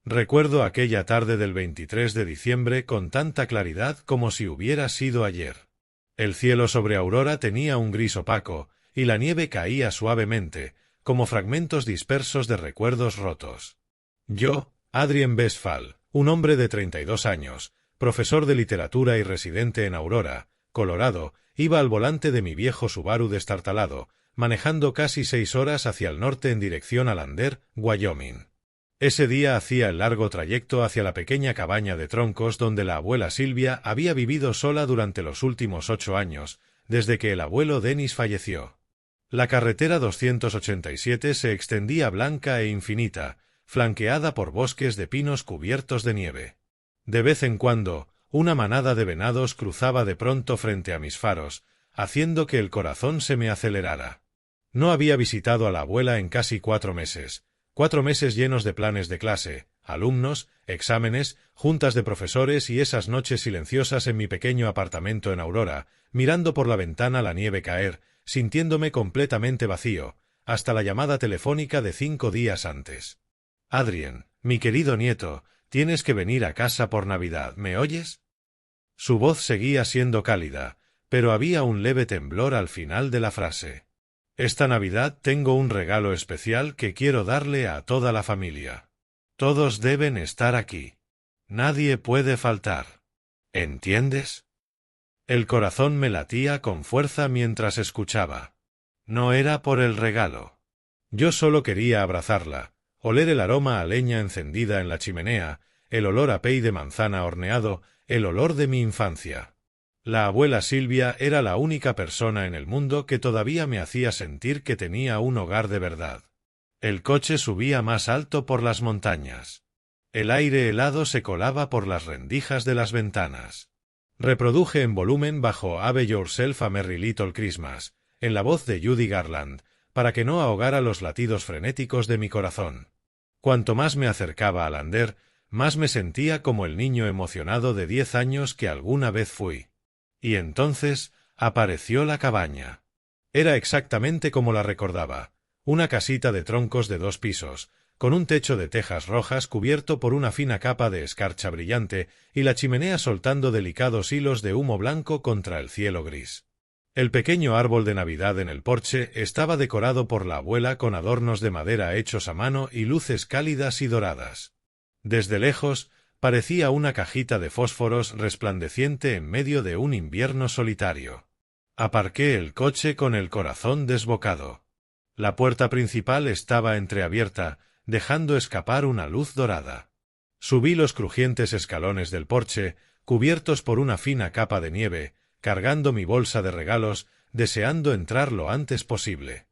Recuerdo aquella tarde del 23 de diciembre con tanta claridad como si hubiera sido ayer. El cielo sobre Aurora tenía un gris opaco, y la nieve caía suavemente, como fragmentos dispersos de recuerdos rotos. Yo, Adrien Westphal, un hombre de 32 años, profesor de literatura y residente en Aurora, Colorado, iba al volante de mi viejo Subaru destartalado, manejando casi 6 horas hacia el norte en dirección a Lander, Wyoming. Ese día hacía el largo trayecto hacia la pequeña cabaña de troncos donde la abuela Silvia había vivido sola durante los últimos 8 años, desde que el abuelo Dennis falleció. La carretera 287 se extendía blanca e infinita, flanqueada por bosques de pinos cubiertos de nieve. De vez en cuando, una manada de venados cruzaba de pronto frente a mis faros, haciendo que el corazón se me acelerara. No había visitado a la abuela en casi 4 meses. 4 meses llenos de planes de clase, alumnos, exámenes, juntas de profesores y esas noches silenciosas en mi pequeño apartamento en Aurora, mirando por la ventana la nieve caer, sintiéndome completamente vacío, hasta la llamada telefónica de 5 días antes. Adrien, mi querido nieto, tienes que venir a casa por Navidad, ¿me oyes? Su voz seguía siendo cálida, pero había un leve temblor al final de la frase. Esta Navidad tengo un regalo especial que quiero darle a toda la familia. Todos deben estar aquí. Nadie puede faltar. ¿Entiendes? El corazón me latía con fuerza mientras escuchaba. No era por el regalo. Yo solo quería abrazarla, oler el aroma a leña encendida en la chimenea, el olor a pey de manzana horneado, el olor de mi infancia. La abuela Silvia era la única persona en el mundo que todavía me hacía sentir que tenía un hogar de verdad. El coche subía más alto por las montañas. El aire helado se colaba por las rendijas de las ventanas. Reproduje en volumen bajo Have Yourself a Merry Little Christmas, en la voz de Judy Garland, para que no ahogara los latidos frenéticos de mi corazón. Cuanto más me acercaba a Lander, más me sentía como el niño emocionado de 10 años que alguna vez fui. Y entonces apareció la cabaña. Era exactamente como la recordaba, una casita de troncos de 2 pisos, con un techo de tejas rojas cubierto por una fina capa de escarcha brillante y la chimenea soltando delicados hilos de humo blanco contra el cielo gris. El pequeño árbol de Navidad en el porche estaba decorado por la abuela con adornos de madera hechos a mano y luces cálidas y doradas. Desde lejos, parecía una cajita de fósforos resplandeciente en medio de un invierno solitario. Aparqué el coche con el corazón desbocado. La puerta principal estaba entreabierta, dejando escapar una luz dorada. Subí los crujientes escalones del porche, cubiertos por una fina capa de nieve, cargando mi bolsa de regalos, deseando entrar lo antes posible.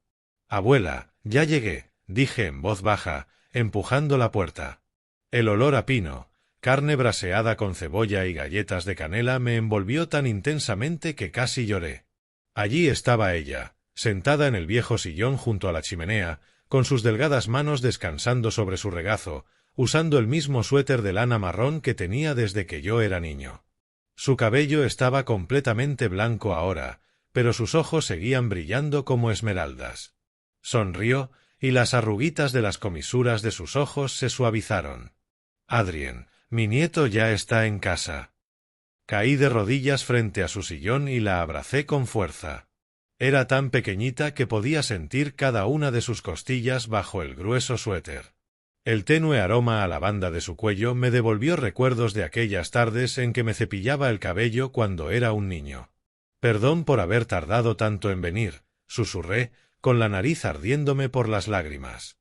«Abuela, ya llegué», dije en voz baja, empujando la puerta. El olor a pino, carne braseada con cebolla y galletas de canela me envolvió tan intensamente que casi lloré. Allí estaba ella, sentada en el viejo sillón junto a la chimenea, con sus delgadas manos descansando sobre su regazo, usando el mismo suéter de lana marrón que tenía desde que yo era niño. Su cabello estaba completamente blanco ahora, pero sus ojos seguían brillando como esmeraldas. Sonrió, y las arruguitas de las comisuras de sus ojos se suavizaron. «Adrien, mi nieto ya está en casa». Caí de rodillas frente a su sillón y la abracé con fuerza. Era tan pequeñita que podía sentir cada una de sus costillas bajo el grueso suéter. El tenue aroma a lavanda de su cuello me devolvió recuerdos de aquellas tardes en que me cepillaba el cabello cuando era un niño. «Perdón por haber tardado tanto en venir», susurré, con la nariz ardiéndome por las lágrimas.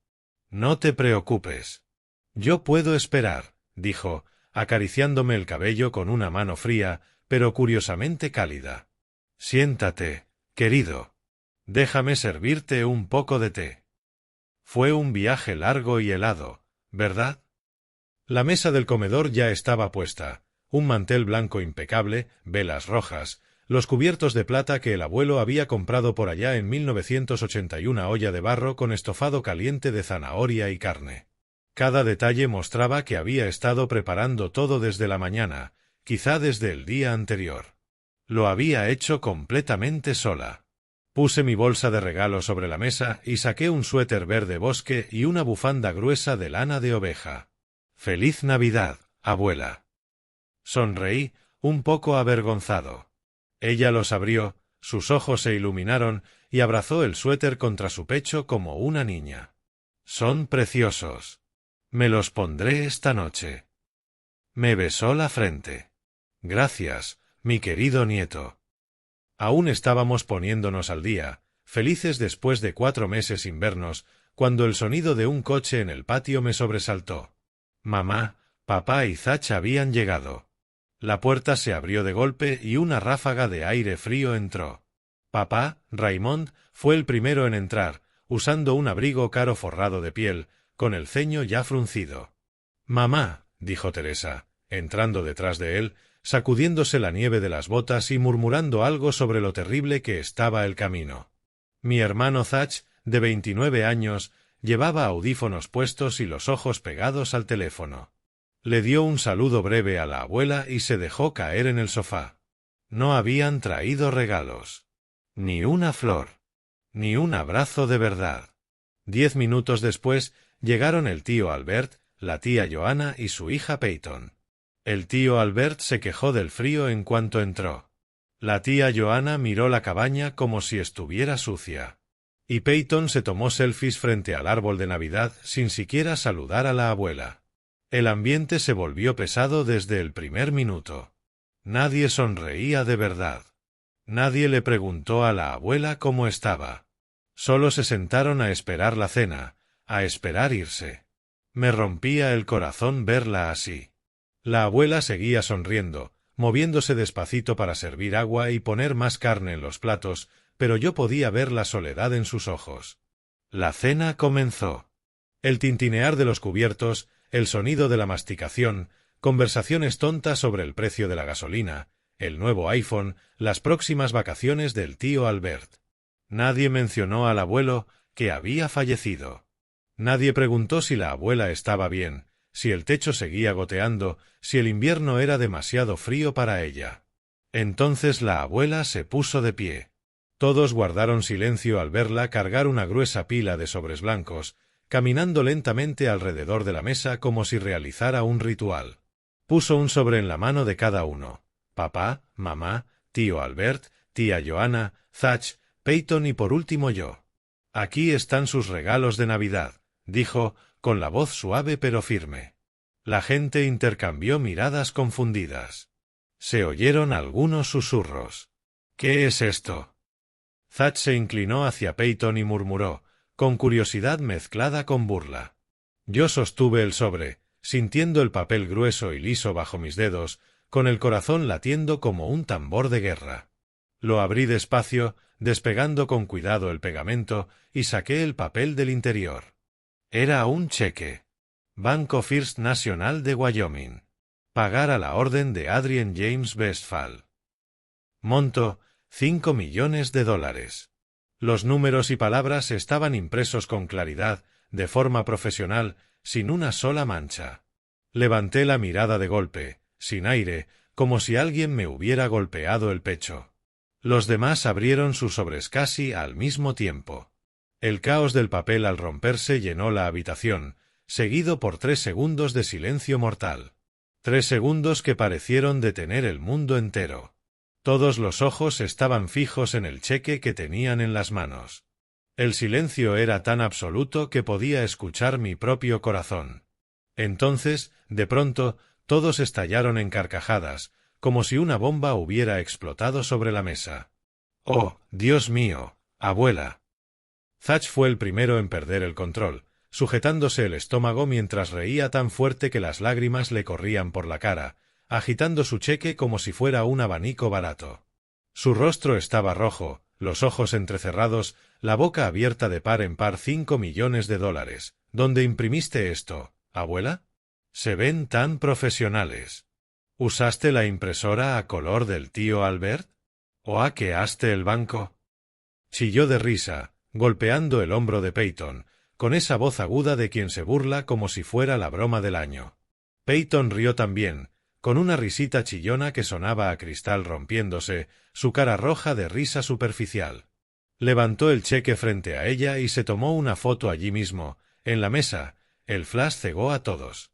«No te preocupes. Yo puedo esperar», dijo, acariciándome el cabello con una mano fría, pero curiosamente cálida. «Siéntate, querido. Déjame servirte un poco de té». Fue un viaje largo y helado, ¿verdad? La mesa del comedor ya estaba puesta, un mantel blanco impecable, velas rojas, los cubiertos de plata que el abuelo había comprado por allá en 1980 y una olla de barro con estofado caliente de zanahoria y carne. Cada detalle mostraba que había estado preparando todo desde la mañana, quizá desde el día anterior. Lo había hecho completamente sola. Puse mi bolsa de regalo sobre la mesa y saqué un suéter verde bosque y una bufanda gruesa de lana de oveja. «Feliz Navidad, abuela». Sonreí, un poco avergonzado. Ella los abrió, sus ojos se iluminaron y abrazó el suéter contra su pecho como una niña. «Son preciosos. Me los pondré esta noche». Me besó la frente. «Gracias, mi querido nieto». Aún estábamos poniéndonos al día, felices después de 4 meses sin vernos, cuando el sonido de un coche en el patio me sobresaltó. Mamá, papá y Zach habían llegado. La puerta se abrió de golpe y una ráfaga de aire frío entró. Papá, Raymond, fue el primero en entrar, usando un abrigo caro forrado de piel, con el ceño ya fruncido. «Mamá», dijo Teresa, entrando detrás de él, sacudiéndose la nieve de las botas y murmurando algo sobre lo terrible que estaba el camino. Mi hermano Zach, de 29 años, llevaba audífonos puestos y los ojos pegados al teléfono. Le dio un saludo breve a la abuela y se dejó caer en el sofá. No habían traído regalos. Ni una flor. Ni un abrazo de verdad. 10 minutos después llegaron el tío Albert, la tía Johanna y su hija Peyton. El tío Albert se quejó del frío en cuanto entró. La tía Johanna miró la cabaña como si estuviera sucia. Y Peyton se tomó selfies frente al árbol de Navidad sin siquiera saludar a la abuela. El ambiente se volvió pesado desde el primer minuto. Nadie sonreía de verdad. Nadie le preguntó a la abuela cómo estaba. Solo se sentaron a esperar la cena, a esperar irse. Me rompía el corazón verla así. La abuela seguía sonriendo, moviéndose despacito para servir agua y poner más carne en los platos, pero yo podía ver la soledad en sus ojos. La cena comenzó. El tintinear de los cubiertos, el sonido de la masticación, conversaciones tontas sobre el precio de la gasolina, el nuevo iPhone, las próximas vacaciones del tío Albert. Nadie mencionó al abuelo, que había fallecido. Nadie preguntó si la abuela estaba bien, si el techo seguía goteando, si el invierno era demasiado frío para ella. Entonces la abuela se puso de pie. Todos guardaron silencio al verla cargar una gruesa pila de sobres blancos, caminando lentamente alrededor de la mesa como si realizara un ritual. Puso un sobre en la mano de cada uno. Papá, mamá, tío Albert, tía Johanna, Zach, Peyton y por último yo. «Aquí están sus regalos de Navidad», dijo, con la voz suave pero firme. La gente intercambió miradas confundidas. Se oyeron algunos susurros. «¿Qué es esto?». Zach se inclinó hacia Peyton y murmuró, con curiosidad mezclada con burla. Yo sostuve el sobre, sintiendo el papel grueso y liso bajo mis dedos, con el corazón latiendo como un tambor de guerra. Lo abrí despacio, despegando con cuidado el pegamento, y saqué el papel del interior. Era un cheque. Banco First National de Wyoming. Pagar a la orden de Adrian James Westphal. Monto, $5 millones. Los números y palabras estaban impresos con claridad, de forma profesional, sin una sola mancha. Levanté la mirada de golpe, sin aire, como si alguien me hubiera golpeado el pecho. Los demás abrieron sus sobres casi al mismo tiempo. El caos del papel al romperse llenó la habitación, seguido por 3 segundos de silencio mortal. 3 segundos que parecieron detener el mundo entero. Todos los ojos estaban fijos en el cheque que tenían en las manos. El silencio era tan absoluto que podía escuchar mi propio corazón. Entonces, de pronto, todos estallaron en carcajadas, como si una bomba hubiera explotado sobre la mesa. «Oh, Dios mío, abuela». Zach fue el primero en perder el control, sujetándose el estómago mientras reía tan fuerte que las lágrimas le corrían por la cara, agitando su cheque como si fuera un abanico barato. Su rostro estaba rojo, los ojos entrecerrados, la boca abierta de par en par. $5 millones. ¿Dónde imprimiste esto, abuela? Se ven tan profesionales. ¿Usaste la impresora a color del tío Albert? ¿O hackeaste el banco? Chilló de risa, golpeando el hombro de Peyton, con esa voz aguda de quien se burla como si fuera la broma del año. Peyton rió también, con una risita chillona que sonaba a cristal rompiéndose, su cara roja de risa superficial. Levantó el cheque frente a ella y se tomó una foto allí mismo, en la mesa. El flash cegó a todos.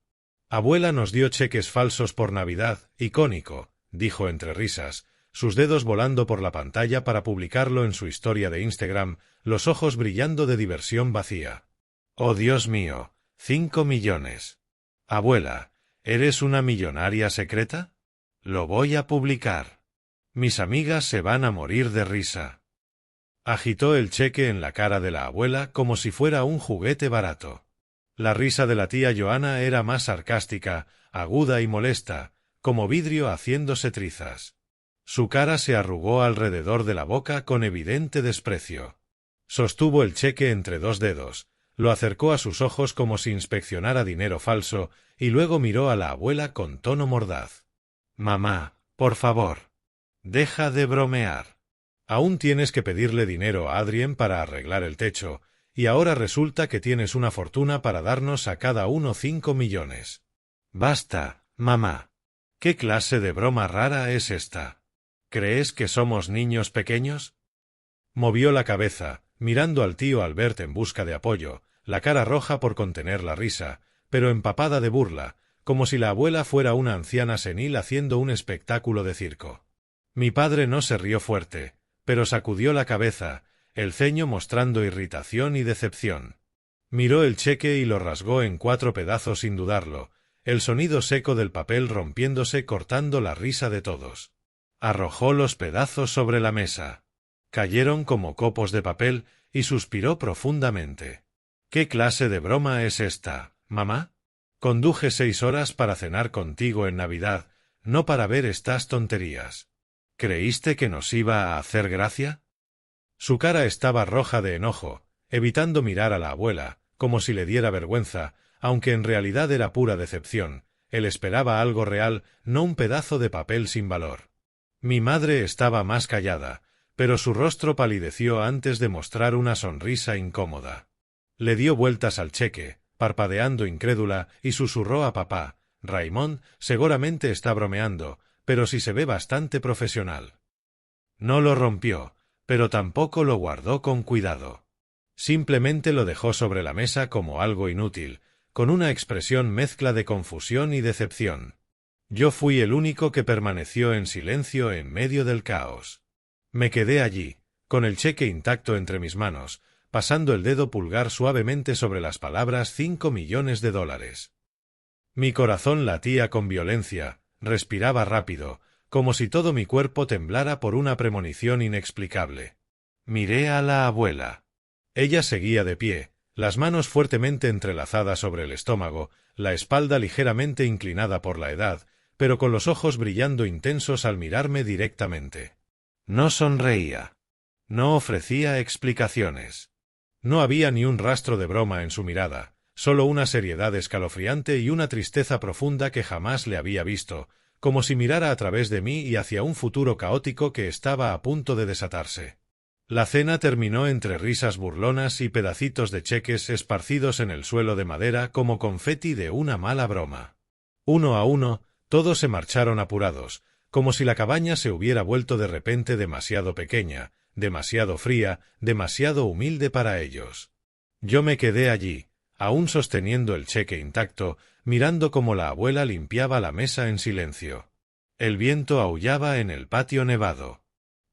Abuela nos dio cheques falsos por Navidad, icónico, dijo entre risas, sus dedos volando por la pantalla para publicarlo en su historia de Instagram, los ojos brillando de diversión vacía. Oh Dios mío, 5 millones. Abuela, ¿eres una millonaria secreta? Lo voy a publicar. Mis amigas se van a morir de risa. Agitó el cheque en la cara de la abuela como si fuera un juguete barato. La risa de la tía Joana era más sarcástica, aguda y molesta, como vidrio haciéndose trizas. Su cara se arrugó alrededor de la boca con evidente desprecio. Sostuvo el cheque entre dos dedos, lo acercó a sus ojos como si inspeccionara dinero falso, y luego miró a la abuela con tono mordaz. Mamá, por favor. Deja de bromear. Aún tienes que pedirle dinero a Adrien para arreglar el techo, y ahora resulta que tienes una fortuna para darnos a cada uno 5 millones. Basta, mamá. ¿Qué clase de broma rara es esta? ¿Crees que somos niños pequeños? Movió la cabeza, mirando al tío Albert en busca de apoyo, la cara roja por contener la risa, pero empapada de burla, como si la abuela fuera una anciana senil haciendo un espectáculo de circo. Mi padre no se rió fuerte, pero sacudió la cabeza, el ceño mostrando irritación y decepción. Miró el cheque y lo rasgó en 4 pedazos sin dudarlo, el sonido seco del papel rompiéndose cortando la risa de todos. Arrojó los pedazos sobre la mesa. Cayeron como copos de papel y suspiró profundamente. ¿Qué clase de broma es esta, mamá? Conduje 6 horas para cenar contigo en Navidad, no para ver estas tonterías. ¿Creíste que nos iba a hacer gracia? Su cara estaba roja de enojo, evitando mirar a la abuela, como si le diera vergüenza, aunque en realidad era pura decepción. Él esperaba algo real, no un pedazo de papel sin valor. Mi madre estaba más callada, pero su rostro palideció antes de mostrar una sonrisa incómoda. Le dio vueltas al cheque, parpadeando incrédula, y susurró a papá: Raymond seguramente está bromeando, pero sí se ve bastante profesional. No lo rompió, pero tampoco lo guardó con cuidado. Simplemente lo dejó sobre la mesa como algo inútil, con una expresión mezcla de confusión y decepción. Yo fui el único que permaneció en silencio en medio del caos. Me quedé allí, con el cheque intacto entre mis manos, pasando el dedo pulgar suavemente sobre las palabras 5 millones de dólares. Mi corazón latía con violencia, respiraba rápido, como si todo mi cuerpo temblara por una premonición inexplicable. Miré a la abuela. Ella seguía de pie, las manos fuertemente entrelazadas sobre el estómago, la espalda ligeramente inclinada por la edad, pero con los ojos brillando intensos al mirarme directamente. No sonreía. No ofrecía explicaciones. No había ni un rastro de broma en su mirada, solo una seriedad escalofriante y una tristeza profunda que jamás le había visto, como si mirara a través de mí y hacia un futuro caótico que estaba a punto de desatarse. La cena terminó entre risas burlonas y pedacitos de cheques esparcidos en el suelo de madera como confeti de una mala broma. Uno a uno, todos se marcharon apurados, como si la cabaña se hubiera vuelto de repente demasiado pequeña, demasiado fría, demasiado humilde para ellos. Yo me quedé allí, aún sosteniendo el cheque intacto, mirando cómo la abuela limpiaba la mesa en silencio. El viento aullaba en el patio nevado.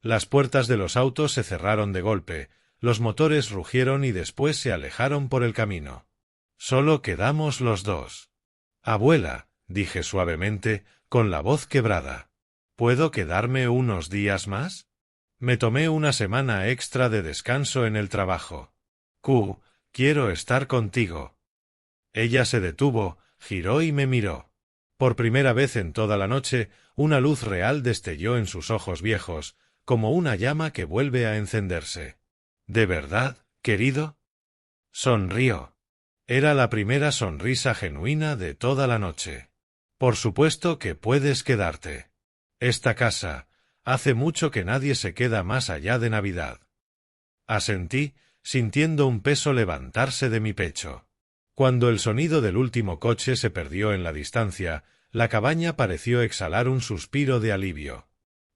Las puertas de los autos se cerraron de golpe, los motores rugieron y después se alejaron por el camino. Solo quedamos los dos. Abuela, dije suavemente, con la voz quebrada. ¿Puedo quedarme unos días más? Me tomé una semana extra de descanso en el trabajo. Quiero estar contigo. Ella se detuvo, giró y me miró. Por primera vez en toda la noche, una luz real destelló en sus ojos viejos, como una llama que vuelve a encenderse. ¿De verdad, querido? Sonrió. Era la primera sonrisa genuina de toda la noche. Por supuesto que puedes quedarte. Esta casa, hace mucho que nadie se queda más allá de Navidad. Asentí, sintiendo un peso levantarse de mi pecho. Cuando el sonido del último coche se perdió en la distancia, la cabaña pareció exhalar un suspiro de alivio.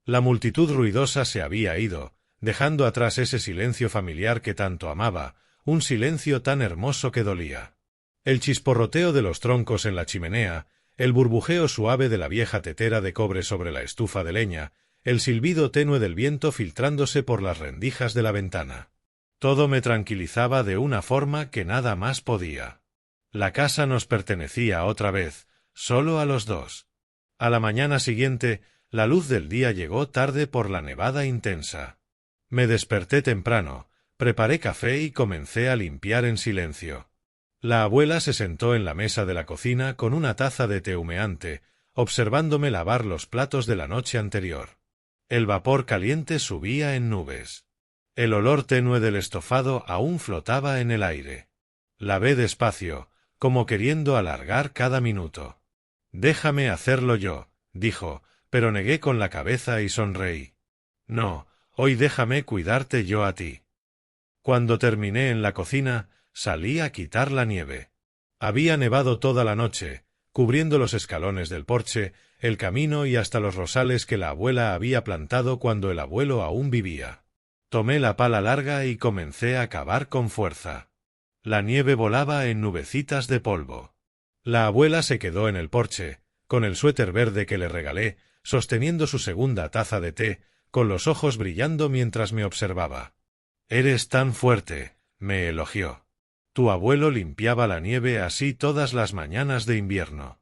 La multitud ruidosa se había ido, dejando atrás ese silencio familiar que tanto amaba, un silencio tan hermoso que dolía. El chisporroteo de los troncos en la chimenea, el burbujeo suave de la vieja tetera de cobre sobre la estufa de leña, el silbido tenue del viento filtrándose por las rendijas de la ventana. Todo me tranquilizaba de una forma que nada más podía. La casa nos pertenecía otra vez, solo a los dos. A la mañana siguiente, la luz del día llegó tarde por la nevada intensa. Me desperté temprano, preparé café y comencé a limpiar en silencio. La abuela se sentó en la mesa de la cocina con una taza de té humeante, observándome lavar los platos de la noche anterior. El vapor caliente subía en nubes. El olor tenue del estofado aún flotaba en el aire. Lavé despacio, como queriendo alargar cada minuto. «Déjame hacerlo yo», dijo, pero negué con la cabeza y sonreí. «No, hoy déjame cuidarte yo a ti». Cuando terminé en la cocina, salí a quitar la nieve. Había nevado toda la noche, cubriendo los escalones del porche, el camino y hasta los rosales que la abuela había plantado cuando el abuelo aún vivía. Tomé la pala larga y comencé a cavar con fuerza. La nieve volaba en nubecitas de polvo. La abuela se quedó en el porche, con el suéter verde que le regalé, sosteniendo su segunda taza de té, con los ojos brillando mientras me observaba. «Eres tan fuerte», me elogió. «Tu abuelo limpiaba la nieve así todas las mañanas de invierno».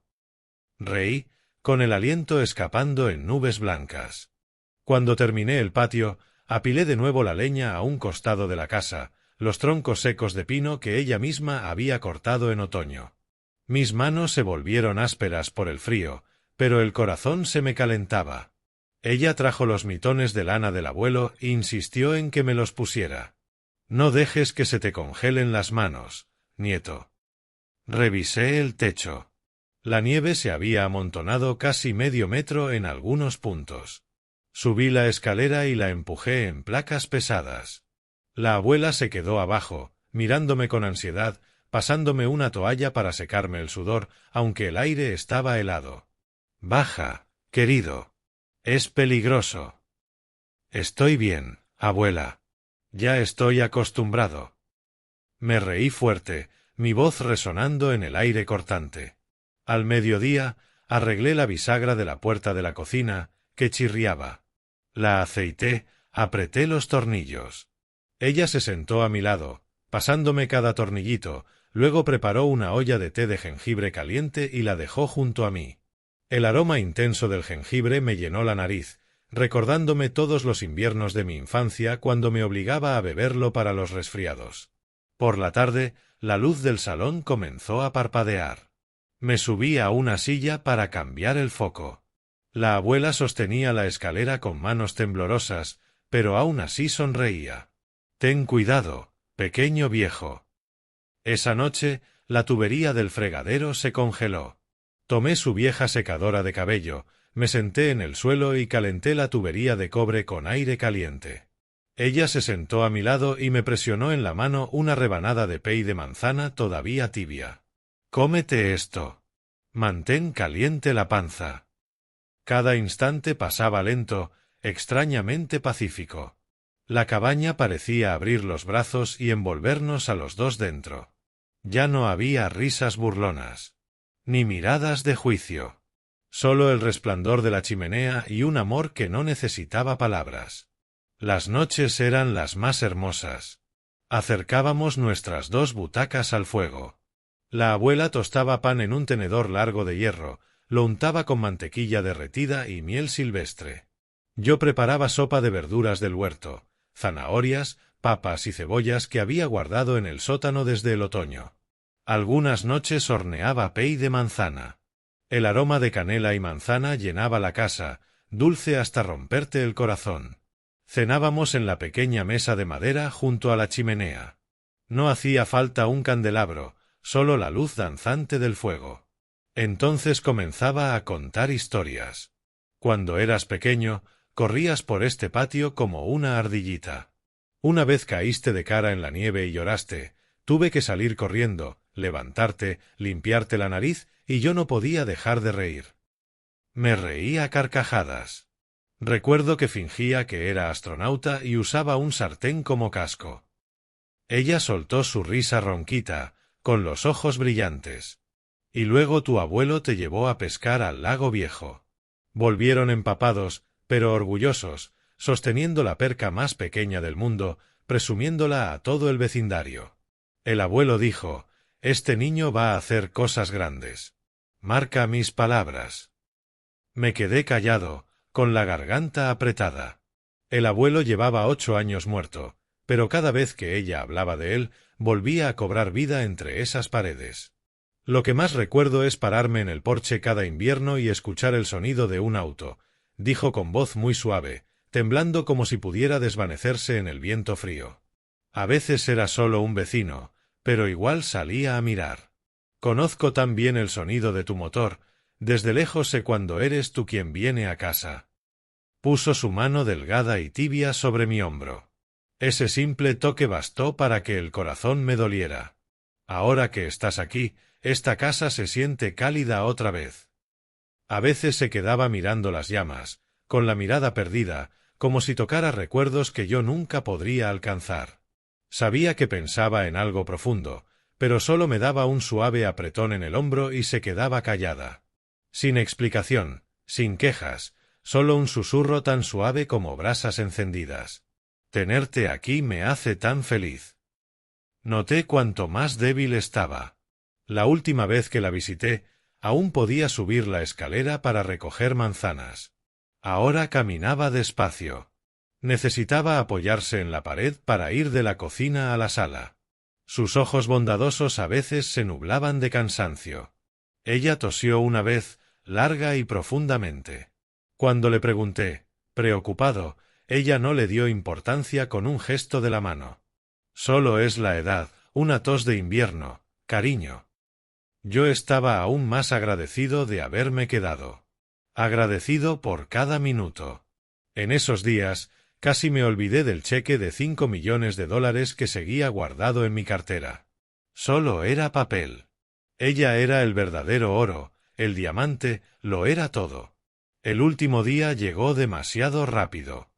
Reí, con el aliento escapando en nubes blancas. Cuando terminé el patio, apilé de nuevo la leña a un costado de la casa, los troncos secos de pino que ella misma había cortado en otoño. Mis manos se volvieron ásperas por el frío, pero el corazón se me calentaba. Ella trajo los mitones de lana del abuelo e insistió en que me los pusiera. «No dejes que se te congelen las manos, nieto». Revisé el techo. La nieve se había amontonado casi medio metro en algunos puntos. Subí la escalera y la empujé en placas pesadas. La abuela se quedó abajo, mirándome con ansiedad, pasándome una toalla para secarme el sudor, aunque el aire estaba helado. «Baja, querido. Es peligroso». «Estoy bien, abuela. Ya estoy acostumbrado». Me reí fuerte, mi voz resonando en el aire cortante. Al mediodía, arreglé la bisagra de la puerta de la cocina, que chirriaba. La aceité, apreté los tornillos. Ella se sentó a mi lado, pasándome cada tornillito, luego preparó una olla de té de jengibre caliente y la dejó junto a mí. El aroma intenso del jengibre me llenó la nariz, recordándome todos los inviernos de mi infancia cuando me obligaba a beberlo para los resfriados. Por la tarde, la luz del salón comenzó a parpadear. Me subí a una silla para cambiar el foco. La abuela sostenía la escalera con manos temblorosas, pero aún así sonreía. «Ten cuidado, pequeño viejo». Esa noche, la tubería del fregadero se congeló. Tomé su vieja secadora de cabello, me senté en el suelo y calenté la tubería de cobre con aire caliente. Ella se sentó a mi lado y me presionó en la mano una rebanada de pey de manzana todavía tibia. «Cómete esto. Mantén caliente la panza». Cada instante pasaba lento, extrañamente pacífico. La cabaña parecía abrir los brazos y envolvernos a los dos dentro. Ya no había risas burlonas, ni miradas de juicio. Solo el resplandor de la chimenea y un amor que no necesitaba palabras. Las noches eran las más hermosas. Acercábamos nuestras dos butacas al fuego. La abuela tostaba pan en un tenedor largo de hierro, lo untaba con mantequilla derretida y miel silvestre. Yo preparaba sopa de verduras del huerto, zanahorias, papas y cebollas que había guardado en el sótano desde el otoño. Algunas noches horneaba pey de manzana. El aroma de canela y manzana llenaba la casa, dulce hasta romperte el corazón. Cenábamos en la pequeña mesa de madera junto a la chimenea. No hacía falta un candelabro, solo la luz danzante del fuego. Entonces comenzaba a contar historias. Cuando eras pequeño, corrías por este patio como una ardillita. Una vez caíste de cara en la nieve y lloraste, tuve que salir corriendo, levantarte, limpiarte la nariz y yo no podía dejar de reír. Me reía a carcajadas. Recuerdo que fingía que era astronauta y usaba un sartén como casco. Ella soltó su risa ronquita, con los ojos brillantes. Y luego tu abuelo te llevó a pescar al lago viejo. Volvieron empapados, pero orgullosos, sosteniendo la perca más pequeña del mundo, presumiéndola a todo el vecindario. El abuelo dijo: «Este niño va a hacer cosas grandes. Marca mis palabras». Me quedé callado, con la garganta apretada. El abuelo llevaba 8 años muerto, pero cada vez que ella hablaba de él, volvía a cobrar vida entre esas paredes. Lo que más recuerdo es pararme en el porche cada invierno y escuchar el sonido de un auto, dijo con voz muy suave, temblando como si pudiera desvanecerse en el viento frío. A veces era solo un vecino, pero igual salía a mirar. Conozco tan bien el sonido de tu motor, desde lejos sé cuando eres tú quien viene a casa. Puso su mano delgada y tibia sobre mi hombro. Ese simple toque bastó para que el corazón me doliera. Ahora que estás aquí, esta casa se siente cálida otra vez. A veces se quedaba mirando las llamas, con la mirada perdida, como si tocara recuerdos que yo nunca podría alcanzar. Sabía que pensaba en algo profundo, pero solo me daba un suave apretón en el hombro y se quedaba callada. Sin explicación, sin quejas, solo un susurro tan suave como brasas encendidas. Tenerte aquí me hace tan feliz. Noté cuánto más débil estaba. La última vez que la visité, aún podía subir la escalera para recoger manzanas. Ahora caminaba despacio. Necesitaba apoyarse en la pared para ir de la cocina a la sala. Sus ojos bondadosos a veces se nublaban de cansancio. Ella tosió una vez, larga y profundamente. Cuando le pregunté, preocupado, ella no le dio importancia con un gesto de la mano. Solo es la edad, una tos de invierno, cariño. Yo estaba aún más agradecido de haberme quedado. Agradecido por cada minuto. En esos días, casi me olvidé del cheque de $5 millones que seguía guardado en mi cartera. Solo era papel. Ella era el verdadero oro, el diamante, lo era todo. El último día llegó demasiado rápido.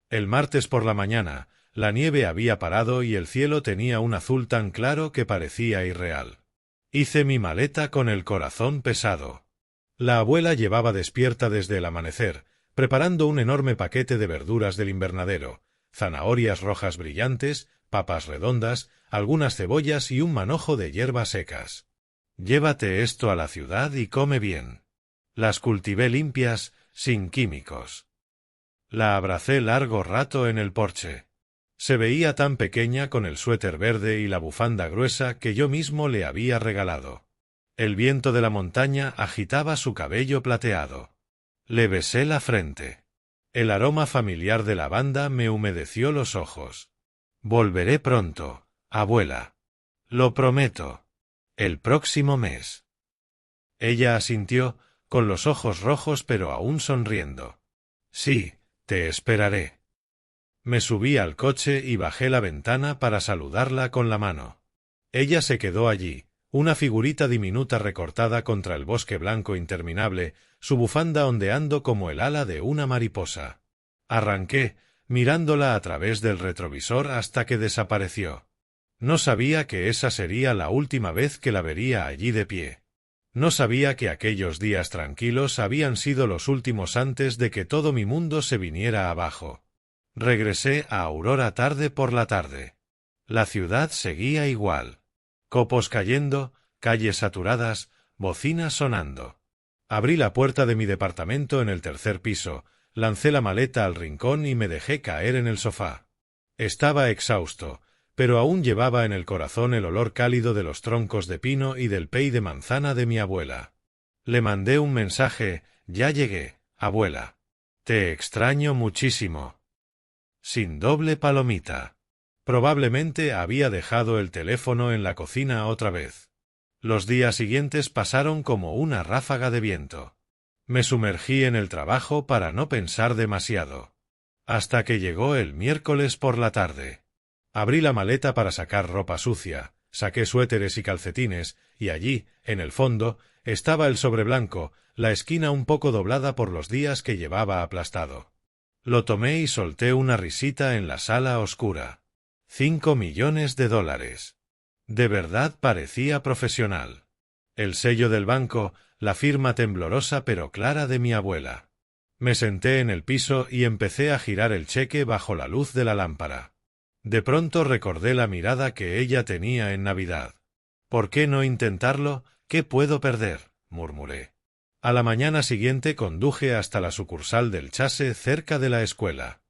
El martes por la mañana, la nieve había parado y el cielo tenía un azul tan claro que parecía irreal. Hice mi maleta con el corazón pesado. La abuela llevaba despierta desde el amanecer, preparando un enorme paquete de verduras del invernadero, zanahorias rojas brillantes, papas redondas, algunas cebollas y un manojo de hierbas secas. Llévate esto a la ciudad y come bien. Las cultivé limpias, sin químicos. La abracé largo rato en el porche. Se veía tan pequeña con el suéter verde y la bufanda gruesa que yo mismo le había regalado. El viento de la montaña agitaba su cabello plateado. Le besé la frente. El aroma familiar de lavanda me humedeció los ojos. Volveré pronto, abuela. Lo prometo. El próximo mes. Ella asintió, con los ojos rojos pero aún sonriendo. Sí, te esperaré. Me subí al coche y bajé la ventana para saludarla con la mano. Ella se quedó allí, una figurita diminuta recortada contra el bosque blanco interminable, su bufanda ondeando como el ala de una mariposa. Arranqué, mirándola a través del retrovisor hasta que desapareció. No sabía que esa sería la última vez que la vería allí de pie. No sabía que aquellos días tranquilos habían sido los últimos antes de que todo mi mundo se viniera abajo. Regresé a Aurora tarde por la tarde. La ciudad seguía igual. Copos cayendo, calles saturadas, bocinas sonando. Abrí la puerta de mi departamento en el tercer piso, lancé la maleta al rincón y me dejé caer en el sofá. Estaba exhausto, pero aún llevaba en el corazón el olor cálido de los troncos de pino y del pey de manzana de mi abuela. Le mandé un mensaje: «Ya llegué, abuela. Te extraño muchísimo». Sin doble palomita. Probablemente había dejado el teléfono en la cocina otra vez. Los días siguientes pasaron como una ráfaga de viento. Me sumergí en el trabajo para no pensar demasiado. Hasta que llegó el miércoles por la tarde. Abrí la maleta para sacar ropa sucia, saqué suéteres y calcetines, y allí, en el fondo, estaba el sobre blanco, la esquina un poco doblada por los días que llevaba aplastado. Lo tomé y solté una risita en la sala oscura. $5 millones. De verdad parecía profesional. El sello del banco, la firma temblorosa pero clara de mi abuela. Me senté en el piso y empecé a girar el cheque bajo la luz de la lámpara. De pronto recordé la mirada que ella tenía en Navidad. ¿Por qué no intentarlo? ¿Qué puedo perder?, murmuré. A la mañana siguiente conduje hasta la sucursal del Chase cerca de la escuela.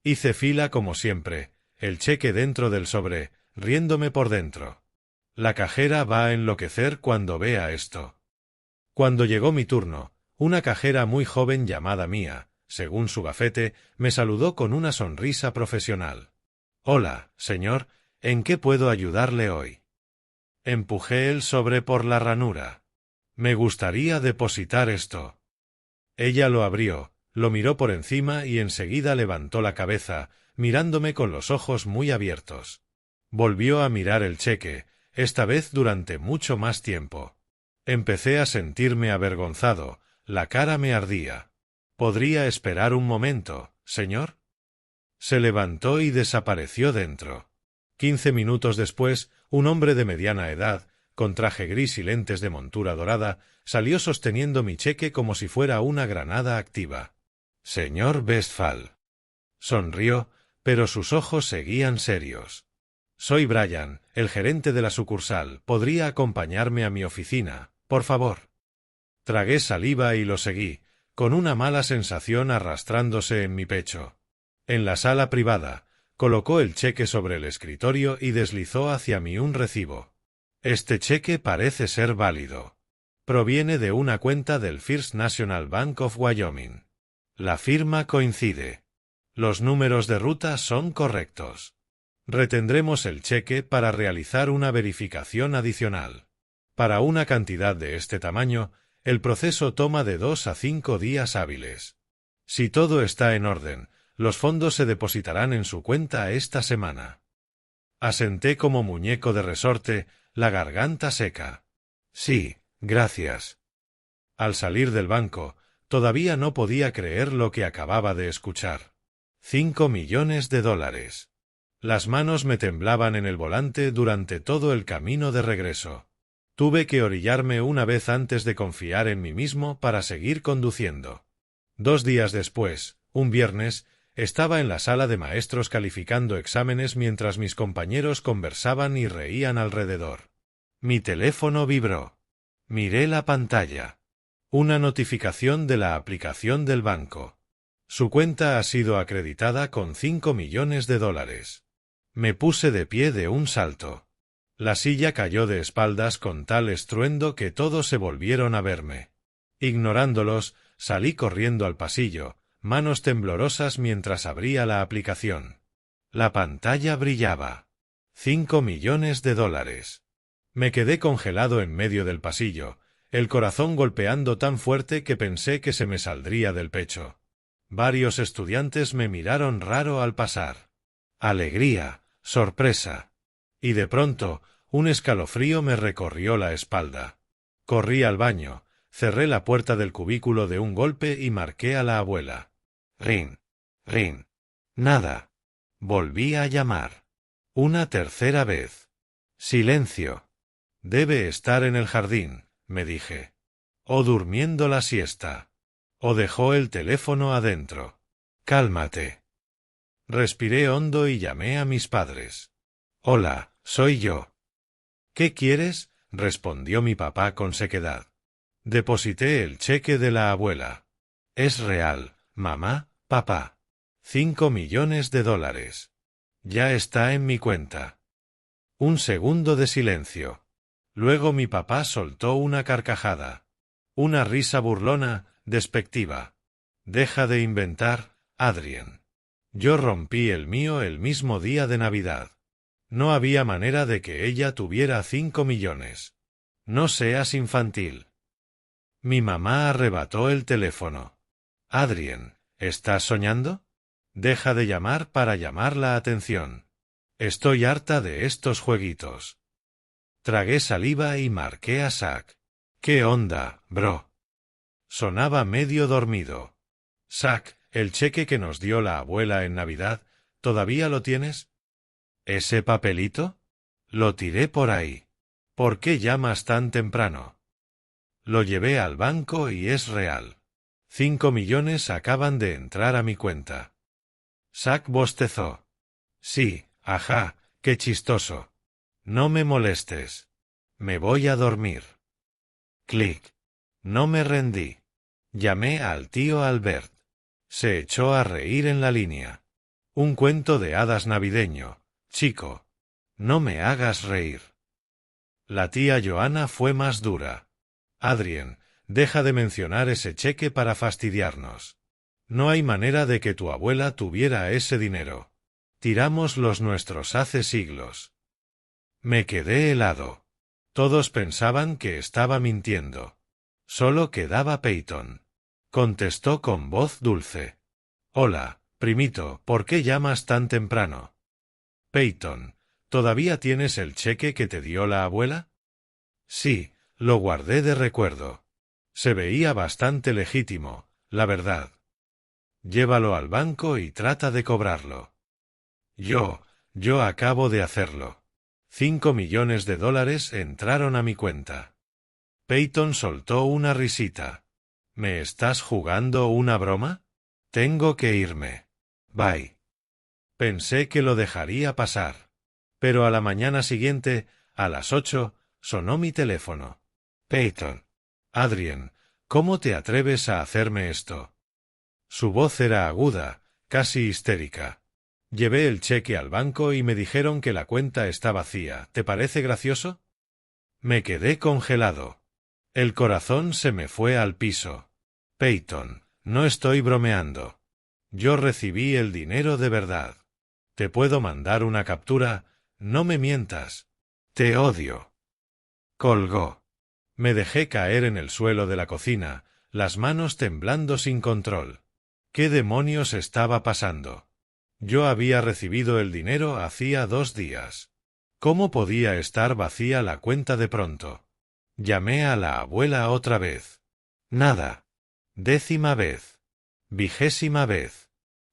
Hice fila como siempre, el cheque dentro del sobre, riéndome por dentro. La cajera va a enloquecer cuando vea esto. Cuando llegó mi turno, una cajera muy joven llamada Mía, según su gafete, me saludó con una sonrisa profesional. «Hola, señor, ¿en qué puedo ayudarle hoy?» Empujé el sobre por la ranura. «Me gustaría depositar esto». Ella lo abrió, lo miró por encima y enseguida levantó la cabeza, mirándome con los ojos muy abiertos. Volvió a mirar el cheque, esta vez durante mucho más tiempo. Empecé a sentirme avergonzado, la cara me ardía. «¿Podría esperar un momento, señor?» Se levantó y desapareció dentro. 15 minutos después, un hombre de mediana edad, con traje gris y lentes de montura dorada, salió sosteniendo mi cheque como si fuera una granada activa. «Señor Westphal». Sonrió, pero sus ojos seguían serios. «Soy Brian, el gerente de la sucursal. ¿Podría acompañarme a mi oficina, por favor?» Tragué saliva y lo seguí, con una mala sensación arrastrándose en mi pecho. En la sala privada, colocó el cheque sobre el escritorio y deslizó hacia mí un recibo. «Este cheque parece ser válido. Proviene de una cuenta del First National Bank of Wyoming. La firma coincide. Los números de ruta son correctos. Retendremos el cheque para realizar una verificación adicional. Para una cantidad de este tamaño, el proceso toma de 2 a 5 días hábiles. Si todo está en orden, los fondos se depositarán en su cuenta esta semana». Asenté como muñeco de resorte, la garganta seca. «Sí, gracias». Al salir del banco, todavía no podía creer lo que acababa de escuchar. $5 millones. Las manos me temblaban en el volante durante todo el camino de regreso. Tuve que orillarme una vez antes de confiar en mí mismo para seguir conduciendo. 2 días después, un viernes, estaba en la sala de maestros calificando exámenes mientras mis compañeros conversaban y reían alrededor. Mi teléfono vibró. Miré la pantalla. Una notificación de la aplicación del banco. Su cuenta ha sido acreditada con $5 millones. Me puse de pie de un salto. La silla cayó de espaldas con tal estruendo que todos se volvieron a verme. Ignorándolos, salí corriendo al pasillo, manos temblorosas mientras abría la aplicación. La pantalla brillaba. $5 millones. Me quedé congelado en medio del pasillo, el corazón golpeando tan fuerte que pensé que se me saldría del pecho. Varios estudiantes me miraron raro al pasar. Alegría, sorpresa. Y de pronto, un escalofrío me recorrió la espalda. Corrí al baño, cerré la puerta del cubículo de un golpe y marqué a la abuela. Rin, rin. Nada. Volví a llamar. Una tercera vez. Silencio. Debe estar en el jardín, me dije. O durmiendo la siesta. O dejó el teléfono adentro. Cálmate. Respiré hondo y llamé a mis padres. Hola, soy yo. ¿Qué quieres?, respondió mi papá con sequedad. Deposité el cheque de la abuela. Es real, mamá, papá. $5 millones. Ya está en mi cuenta. Un segundo de silencio. Luego mi papá soltó una carcajada. Una risa burlona, despectiva. Deja de inventar, Adrien. Yo rompí el mío el mismo día de Navidad. No había manera de que ella tuviera 5 millones. No seas infantil. Mi mamá arrebató el teléfono. Adrien, ¿estás soñando? Deja de llamar para llamar la atención. Estoy harta de estos jueguitos. Tragué saliva y marqué a Zack. ¿Qué onda, bro? Sonaba medio dormido. Zack, el cheque que nos dio la abuela en Navidad, ¿todavía lo tienes? ¿Ese papelito? Lo tiré por ahí. ¿Por qué llamas tan temprano? Lo llevé al banco y es real. 5 millones acaban de entrar a mi cuenta. Zack bostezó. Sí, ajá, qué chistoso. No me molestes. Me voy a dormir. Clic. No me rendí. Llamé al tío Albert. Se echó a reír en la línea. Un cuento de hadas navideño, chico. No me hagas reír. La tía Johanna fue más dura. Adrien, deja de mencionar ese cheque para fastidiarnos. No hay manera de que tu abuela tuviera ese dinero. Tiramos los nuestros hace siglos. Me quedé helado. Todos pensaban que estaba mintiendo. Solo quedaba Peyton. Contestó con voz dulce. Hola, primito, ¿por qué llamas tan temprano? Peyton, ¿todavía tienes el cheque que te dio la abuela? Sí, lo guardé de recuerdo. Se veía bastante legítimo, la verdad. Llévalo al banco y trata de cobrarlo. Yo acabo de hacerlo. 5 millones de dólares entraron a mi cuenta. Peyton soltó una risita. ¿Me estás jugando una broma? Tengo que irme. Bye. Pensé que lo dejaría pasar. Pero a la mañana siguiente, a las 8, sonó mi teléfono. Peyton. Adrien, ¿cómo te atreves a hacerme esto? Su voz era aguda, casi histérica. Llevé el cheque al banco y me dijeron que la cuenta está vacía. ¿Te parece gracioso? Me quedé congelado. El corazón se me fue al piso. Peyton, no estoy bromeando. Yo recibí el dinero de verdad. Te puedo mandar una captura, no me mientas. Te odio. Colgó. Me dejé caer en el suelo de la cocina, las manos temblando sin control. ¿Qué demonios estaba pasando? Yo había recibido el dinero hacía 2 días. ¿Cómo podía estar vacía la cuenta de pronto? Llamé a la abuela otra vez. Nada. 10ª vez. 20ª vez.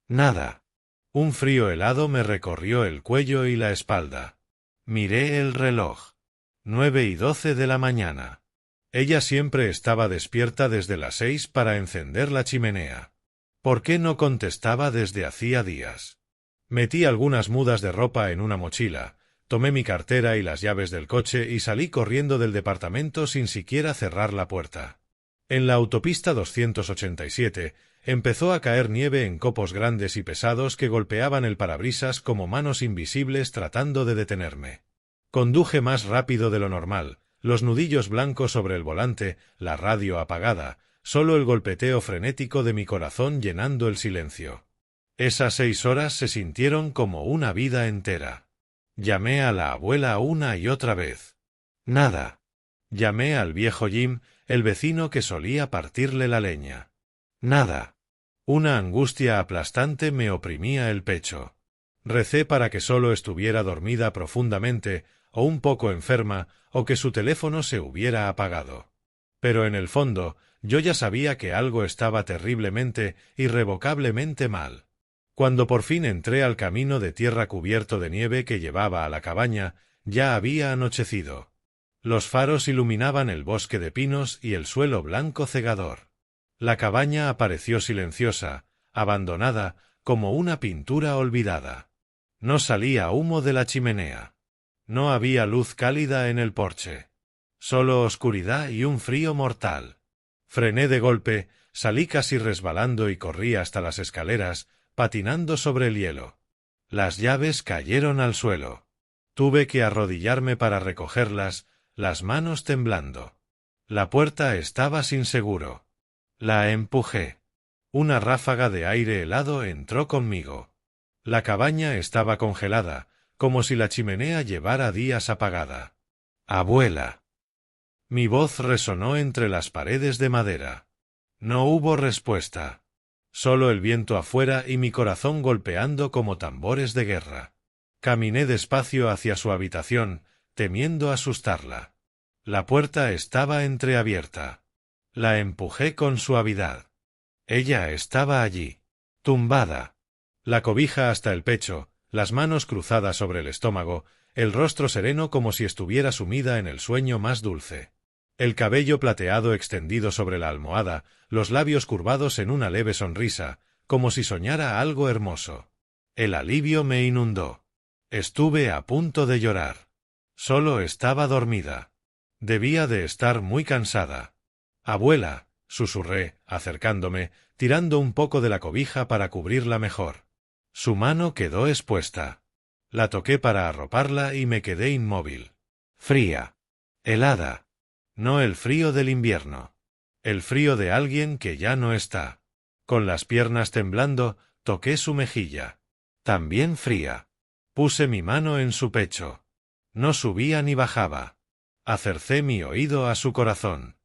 Nada. Un frío helado me recorrió el cuello y la espalda. Miré el reloj. 9:12 de la mañana. Ella siempre estaba despierta desde las 6 para encender la chimenea. ¿Por qué no contestaba desde hacía días? Metí algunas mudas de ropa en una mochila, tomé mi cartera y las llaves del coche y salí corriendo del departamento sin siquiera cerrar la puerta. En la autopista 287 empezó a caer nieve en copos grandes y pesados que golpeaban el parabrisas como manos invisibles tratando de detenerme. Conduje más rápido de lo normal, los nudillos blancos sobre el volante, la radio apagada, solo el golpeteo frenético de mi corazón llenando el silencio. Esas 6 horas se sintieron como una vida entera. Llamé a la abuela una y otra vez. Nada. Llamé al viejo Jim, el vecino que solía partirle la leña. Nada. Una angustia aplastante me oprimía el pecho. Recé para que solo estuviera dormida profundamente, o un poco enferma, o que su teléfono se hubiera apagado. Pero en el fondo, yo ya sabía que algo estaba terriblemente, irrevocablemente mal. Cuando por fin entré al camino de tierra cubierto de nieve que llevaba a la cabaña, ya había anochecido. Los faros iluminaban el bosque de pinos y el suelo blanco cegador. La cabaña apareció silenciosa, abandonada, como una pintura olvidada. No salía humo de la chimenea. No había luz cálida en el porche. Solo oscuridad y un frío mortal. Frené de golpe, salí casi resbalando y corrí hasta las escaleras, patinando sobre el hielo. Las llaves cayeron al suelo. Tuve que arrodillarme para recogerlas, las manos temblando. La puerta estaba sin seguro. La empujé. Una ráfaga de aire helado entró conmigo. La cabaña estaba congelada, como si la chimenea llevara días apagada. «Abuela». Mi voz resonó entre las paredes de madera. No hubo respuesta. Solo el viento afuera y mi corazón golpeando como tambores de guerra. Caminé despacio hacia su habitación, temiendo asustarla. La puerta estaba entreabierta. La empujé con suavidad. Ella estaba allí, tumbada. La cobija hasta el pecho, las manos cruzadas sobre el estómago, el rostro sereno como si estuviera sumida en el sueño más dulce. El cabello plateado extendido sobre la almohada, los labios curvados en una leve sonrisa, como si soñara algo hermoso. El alivio me inundó. Estuve a punto de llorar. Solo estaba dormida. Debía de estar muy cansada. «Abuela», susurré, acercándome, tirando un poco de la cobija para cubrirla mejor. Su mano quedó expuesta. La toqué para arroparla y me quedé inmóvil. Fría. Helada. No el frío del invierno. El frío de alguien que ya no está. Con las piernas temblando, toqué su mejilla. También fría. Puse mi mano en su pecho. No subía ni bajaba. Acercé mi oído a su corazón.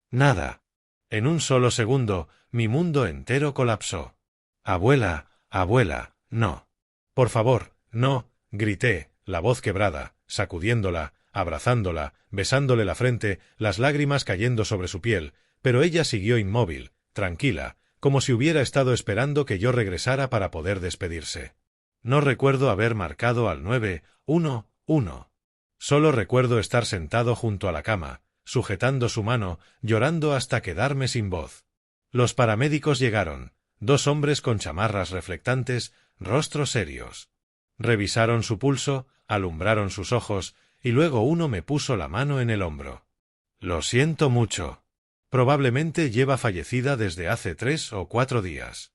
Nada. En un solo segundo, mi mundo entero colapsó. «Abuela, abuela, no. Por favor, no», grité, la voz quebrada, sacudiéndola, abrazándola, besándole la frente, las lágrimas cayendo sobre su piel, pero ella siguió inmóvil, tranquila, como si hubiera estado esperando que yo regresara para poder despedirse. No recuerdo haber marcado al 911. Solo recuerdo estar sentado junto a la cama, sujetando su mano, llorando hasta quedarme sin voz. Los paramédicos llegaron, 2 hombres con chamarras reflectantes, rostros serios. Revisaron su pulso, alumbraron sus ojos, y luego uno me puso la mano en el hombro. «Lo siento mucho. Probablemente lleva fallecida desde hace 3 o 4 días».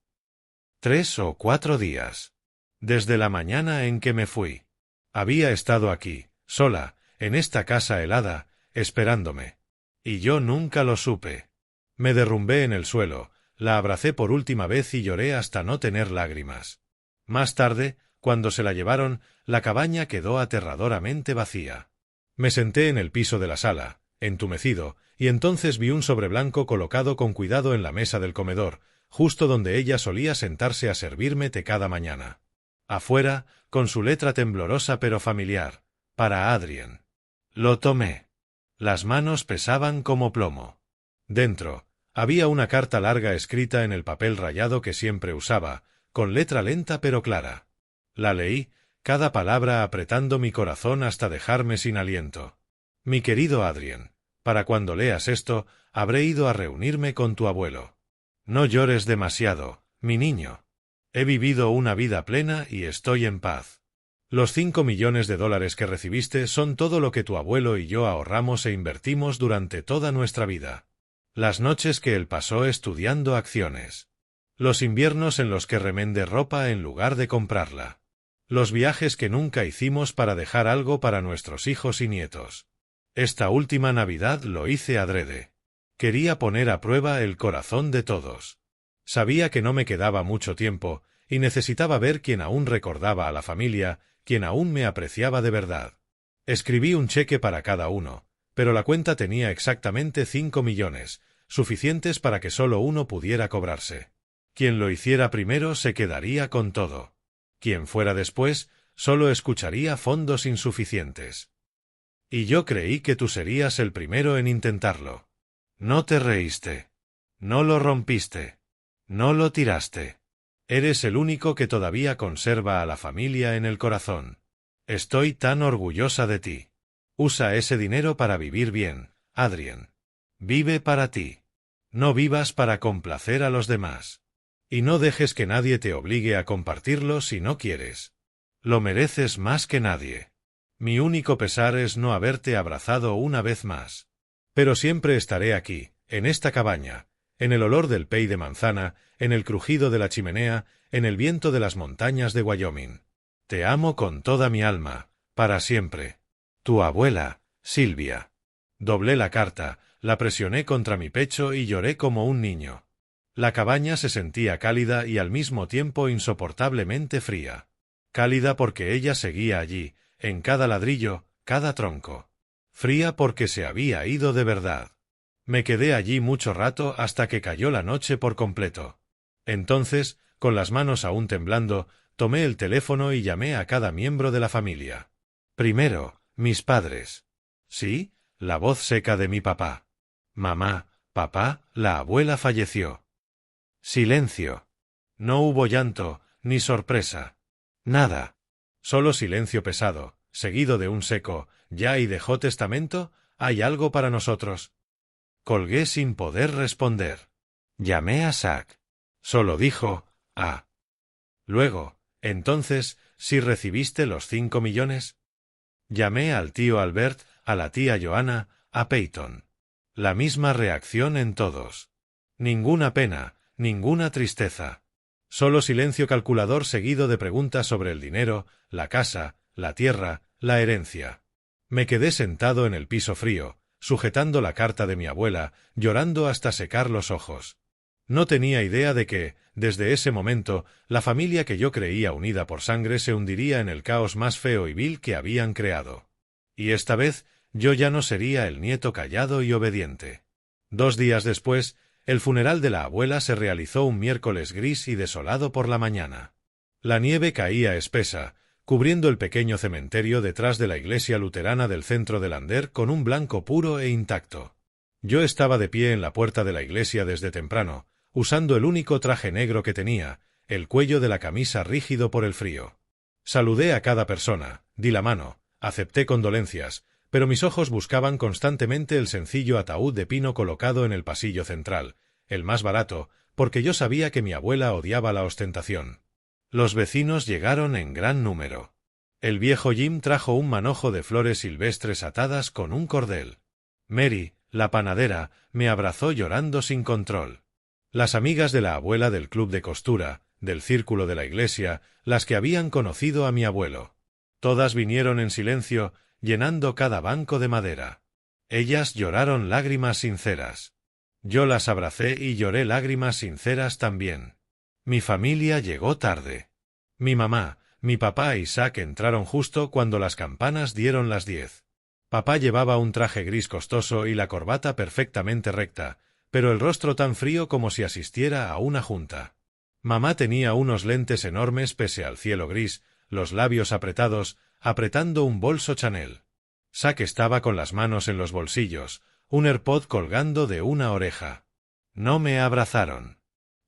3 o 4 días. Desde la mañana en que me fui. Había estado aquí, sola, en esta casa helada, esperándome. Y yo nunca lo supe. Me derrumbé en el suelo, la abracé por última vez y lloré hasta no tener lágrimas. Más tarde, cuando se la llevaron, la cabaña quedó aterradoramente vacía. Me senté en el piso de la sala, entumecido, y entonces vi un sobre blanco colocado con cuidado en la mesa del comedor, justo donde ella solía sentarse a servirme té cada mañana. Afuera, con su letra temblorosa pero familiar, para Adrien. Lo tomé. Las manos pesaban como plomo. Dentro, había una carta larga escrita en el papel rayado que siempre usaba, con letra lenta pero clara. La leí, cada palabra apretando mi corazón hasta dejarme sin aliento. «Mi querido Adrien, para cuando leas esto, habré ido a reunirme con tu abuelo. No llores demasiado, mi niño. He vivido una vida plena y estoy en paz. Los 5 millones de dólares que recibiste son todo lo que tu abuelo y yo ahorramos e invertimos durante toda nuestra vida. Las noches que él pasó estudiando acciones. Los inviernos en los que remendé ropa en lugar de comprarla. Los viajes que nunca hicimos para dejar algo para nuestros hijos y nietos. Esta última Navidad lo hice adrede. Quería poner a prueba el corazón de todos. Sabía que no me quedaba mucho tiempo, y necesitaba ver quién aún recordaba a la familia, quién aún me apreciaba de verdad. Escribí un cheque para cada uno, pero la cuenta tenía exactamente 5 millones, suficientes para que solo uno pudiera cobrarse. Quien lo hiciera primero se quedaría con todo. Quien fuera después, solo escucharía fondos insuficientes. Y yo creí que tú serías el primero en intentarlo. No te reíste. No lo rompiste. No lo tiraste. Eres el único que todavía conserva a la familia en el corazón. Estoy tan orgullosa de ti. Usa ese dinero para vivir bien, Adrien. Vive para ti. No vivas para complacer a los demás. Y no dejes que nadie te obligue a compartirlo si no quieres. Lo mereces más que nadie. Mi único pesar es no haberte abrazado una vez más. Pero siempre estaré aquí, en esta cabaña, en el olor del pey de manzana, en el crujido de la chimenea, en el viento de las montañas de Wyoming. Te amo con toda mi alma, para siempre. Tu abuela, Silvia. Doblé la carta, la presioné contra mi pecho y lloré como un niño. La cabaña se sentía cálida y al mismo tiempo insoportablemente fría. Cálida porque ella seguía allí, en cada ladrillo, cada tronco. Fría porque se había ido de verdad. Me quedé allí mucho rato hasta que cayó la noche por completo. Entonces, con las manos aún temblando, tomé el teléfono y llamé a cada miembro de la familia. Primero, mis padres. Sí, la voz seca de mi papá. Mamá, papá, la abuela falleció. Silencio. No hubo llanto, ni sorpresa. Nada. Solo silencio pesado, seguido de un seco «¿Ya y dejó testamento? ¿Hay algo para nosotros?» Colgué sin poder responder. Llamé a Zack. Solo dijo «Ah». Luego, entonces, ¿sí recibiste los 5 millones? Llamé al tío Albert, a la tía Johanna, a Peyton. La misma reacción en todos. Ninguna pena, ninguna tristeza. Solo silencio calculador seguido de preguntas sobre el dinero, la casa, la tierra, la herencia. Me quedé sentado en el piso frío, sujetando la carta de mi abuela, llorando hasta secar los ojos. No tenía idea de que, desde ese momento, la familia que yo creía unida por sangre se hundiría en el caos más feo y vil que habían creado. Y esta vez, yo ya no sería el nieto callado y obediente. 2 días después, el funeral de la abuela se realizó un miércoles gris y desolado por la mañana. La nieve caía espesa, cubriendo el pequeño cementerio detrás de la iglesia luterana del centro de Lander con un blanco puro e intacto. Yo estaba de pie en la puerta de la iglesia desde temprano, usando el único traje negro que tenía, el cuello de la camisa rígido por el frío. Saludé a cada persona, di la mano, acepté condolencias, pero mis ojos buscaban constantemente el sencillo ataúd de pino colocado en el pasillo central, el más barato, porque yo sabía que mi abuela odiaba la ostentación. Los vecinos llegaron en gran número. El viejo Jim trajo un manojo de flores silvestres atadas con un cordel. Mary, la panadera, me abrazó llorando sin control. Las amigas de la abuela del club de costura, del círculo de la iglesia, las que habían conocido a mi abuelo. Todas vinieron en silencio, llenando cada banco de madera. Ellas lloraron lágrimas sinceras. Yo las abracé y lloré lágrimas sinceras también. Mi familia llegó tarde. Mi mamá, mi papá y Zack entraron justo cuando las campanas dieron las 10. Papá llevaba un traje gris costoso y la corbata perfectamente recta, pero el rostro tan frío como si asistiera a una junta. Mamá tenía unos lentes enormes pese al cielo gris, los labios apretados, apretando un bolso Chanel. Zack estaba con las manos en los bolsillos, un AirPod colgando de una oreja. No me abrazaron.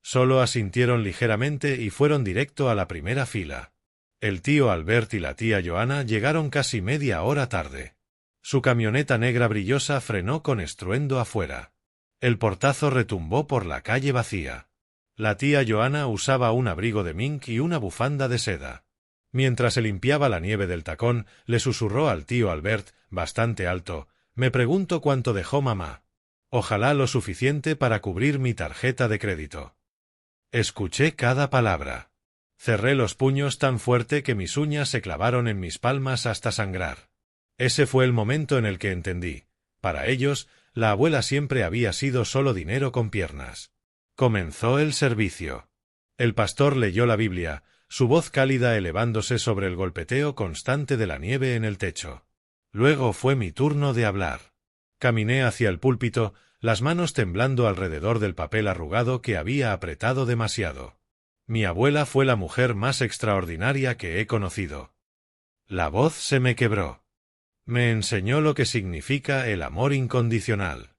Solo asintieron ligeramente y fueron directo a la primera fila. El tío Albert y la tía Johanna llegaron casi media hora tarde. Su camioneta negra brillosa frenó con estruendo afuera. El portazo retumbó por la calle vacía. La tía Johanna usaba un abrigo de mink y una bufanda de seda. Mientras se limpiaba la nieve del tacón, le susurró al tío Albert, bastante alto: «Me pregunto cuánto dejó mamá. Ojalá lo suficiente para cubrir mi tarjeta de crédito». Escuché cada palabra. Cerré los puños tan fuerte que mis uñas se clavaron en mis palmas hasta sangrar. Ese fue el momento en el que entendí. Para ellos, la abuela siempre había sido solo dinero con piernas. Comenzó el servicio. El pastor leyó la Biblia, su voz cálida elevándose sobre el golpeteo constante de la nieve en el techo. Luego fue mi turno de hablar. Caminé hacia el púlpito, las manos temblando alrededor del papel arrugado que había apretado demasiado. Mi abuela fue la mujer más extraordinaria que he conocido. La voz se me quebró. Me enseñó lo que significa el amor incondicional.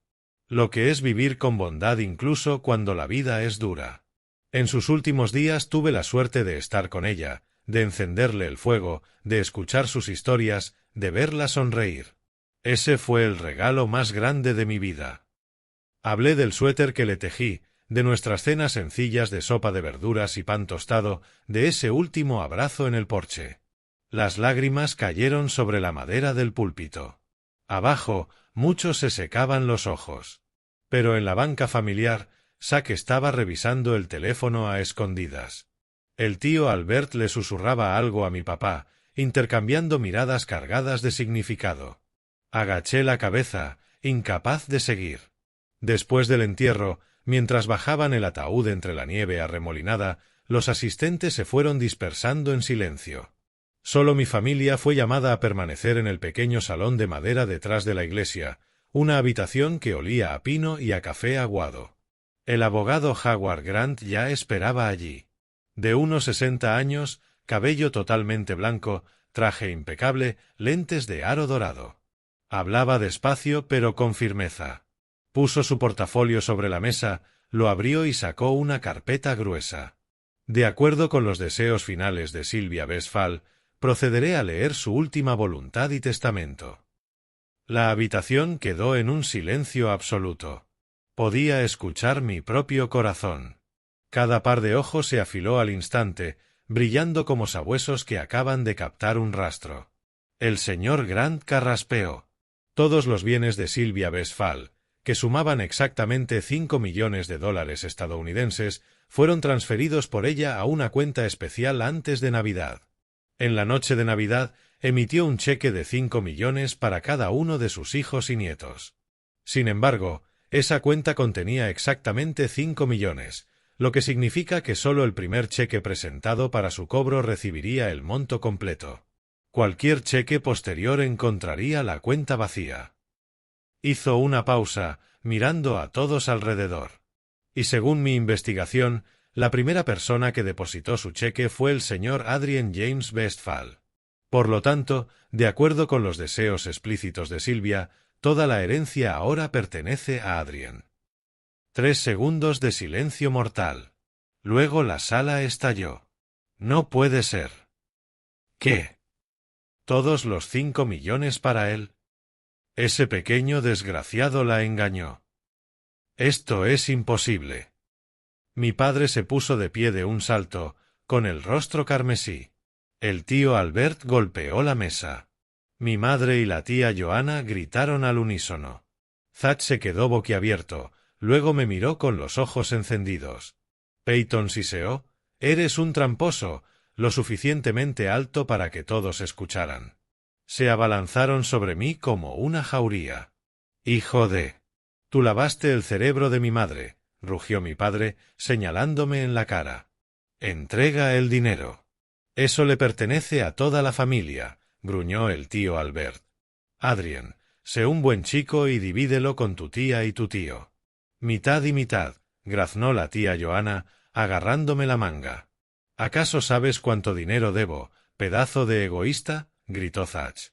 Lo que es vivir con bondad incluso cuando la vida es dura. En sus últimos días tuve la suerte de estar con ella, de encenderle el fuego, de escuchar sus historias, de verla sonreír. Ese fue el regalo más grande de mi vida. Hablé del suéter que le tejí, de nuestras cenas sencillas de sopa de verduras y pan tostado, de ese último abrazo en el porche. Las lágrimas cayeron sobre la madera del púlpito. Abajo, muchos se secaban los ojos. Pero en la banca familiar, Zack estaba revisando el teléfono a escondidas. El tío Albert le susurraba algo a mi papá, intercambiando miradas cargadas de significado. Agaché la cabeza, incapaz de seguir. Después del entierro, mientras bajaban el ataúd entre la nieve arremolinada, los asistentes se fueron dispersando en silencio. Solo mi familia fue llamada a permanecer en el pequeño salón de madera detrás de la iglesia, una habitación que olía a pino y a café aguado. El abogado Howard Grant ya esperaba allí. De unos 60 años, cabello totalmente blanco, traje impecable, lentes de aro dorado. Hablaba despacio pero con firmeza. Puso su portafolio sobre la mesa, lo abrió y sacó una carpeta gruesa. De acuerdo con los deseos finales de Sylvia Westphal, procederé a leer su última voluntad y testamento. La habitación quedó en un silencio absoluto. Podía escuchar mi propio corazón. Cada par de ojos se afiló al instante, brillando como sabuesos que acaban de captar un rastro. El señor Grant carraspeó. Todos los bienes de Sylvia Westphal, que sumaban exactamente $5 millones estadounidenses, fueron transferidos por ella a una cuenta especial antes de Navidad. En la noche de Navidad, emitió un cheque de 5 millones para cada uno de sus hijos y nietos. Sin embargo, esa cuenta contenía exactamente 5 millones, lo que significa que solo el primer cheque presentado para su cobro recibiría el monto completo. Cualquier cheque posterior encontraría la cuenta vacía. Hizo una pausa, mirando a todos alrededor. Y según mi investigación, la primera persona que depositó su cheque fue el señor Adrien James Westphal. Por lo tanto, de acuerdo con los deseos explícitos de Sylvia, toda la herencia ahora pertenece a Adrien. 3 segundos de silencio mortal. Luego la sala estalló. No puede ser. ¿Qué? ¿Todos los 5 millones para él? Ese pequeño desgraciado la engañó. Esto es imposible. Mi padre se puso de pie de un salto, con el rostro carmesí. El tío Albert golpeó la mesa. Mi madre y la tía Johanna gritaron al unísono. Thad se quedó boquiabierto, luego me miró con los ojos encendidos. Peyton siseó: «Eres un tramposo», lo suficientemente alto para que todos escucharan. Se abalanzaron sobre mí como una jauría. «Hijo de... Tú lavaste el cerebro de mi madre», rugió mi padre, señalándome en la cara. «Entrega el dinero». «Eso le pertenece a toda la familia», gruñó el tío Albert. «Adrien, sé un buen chico y divídelo con tu tía y tu tío». «Mitad y mitad», graznó la tía Johanna, agarrándome la manga. «¿Acaso sabes cuánto dinero debo, pedazo de egoísta?», gritó Thatch.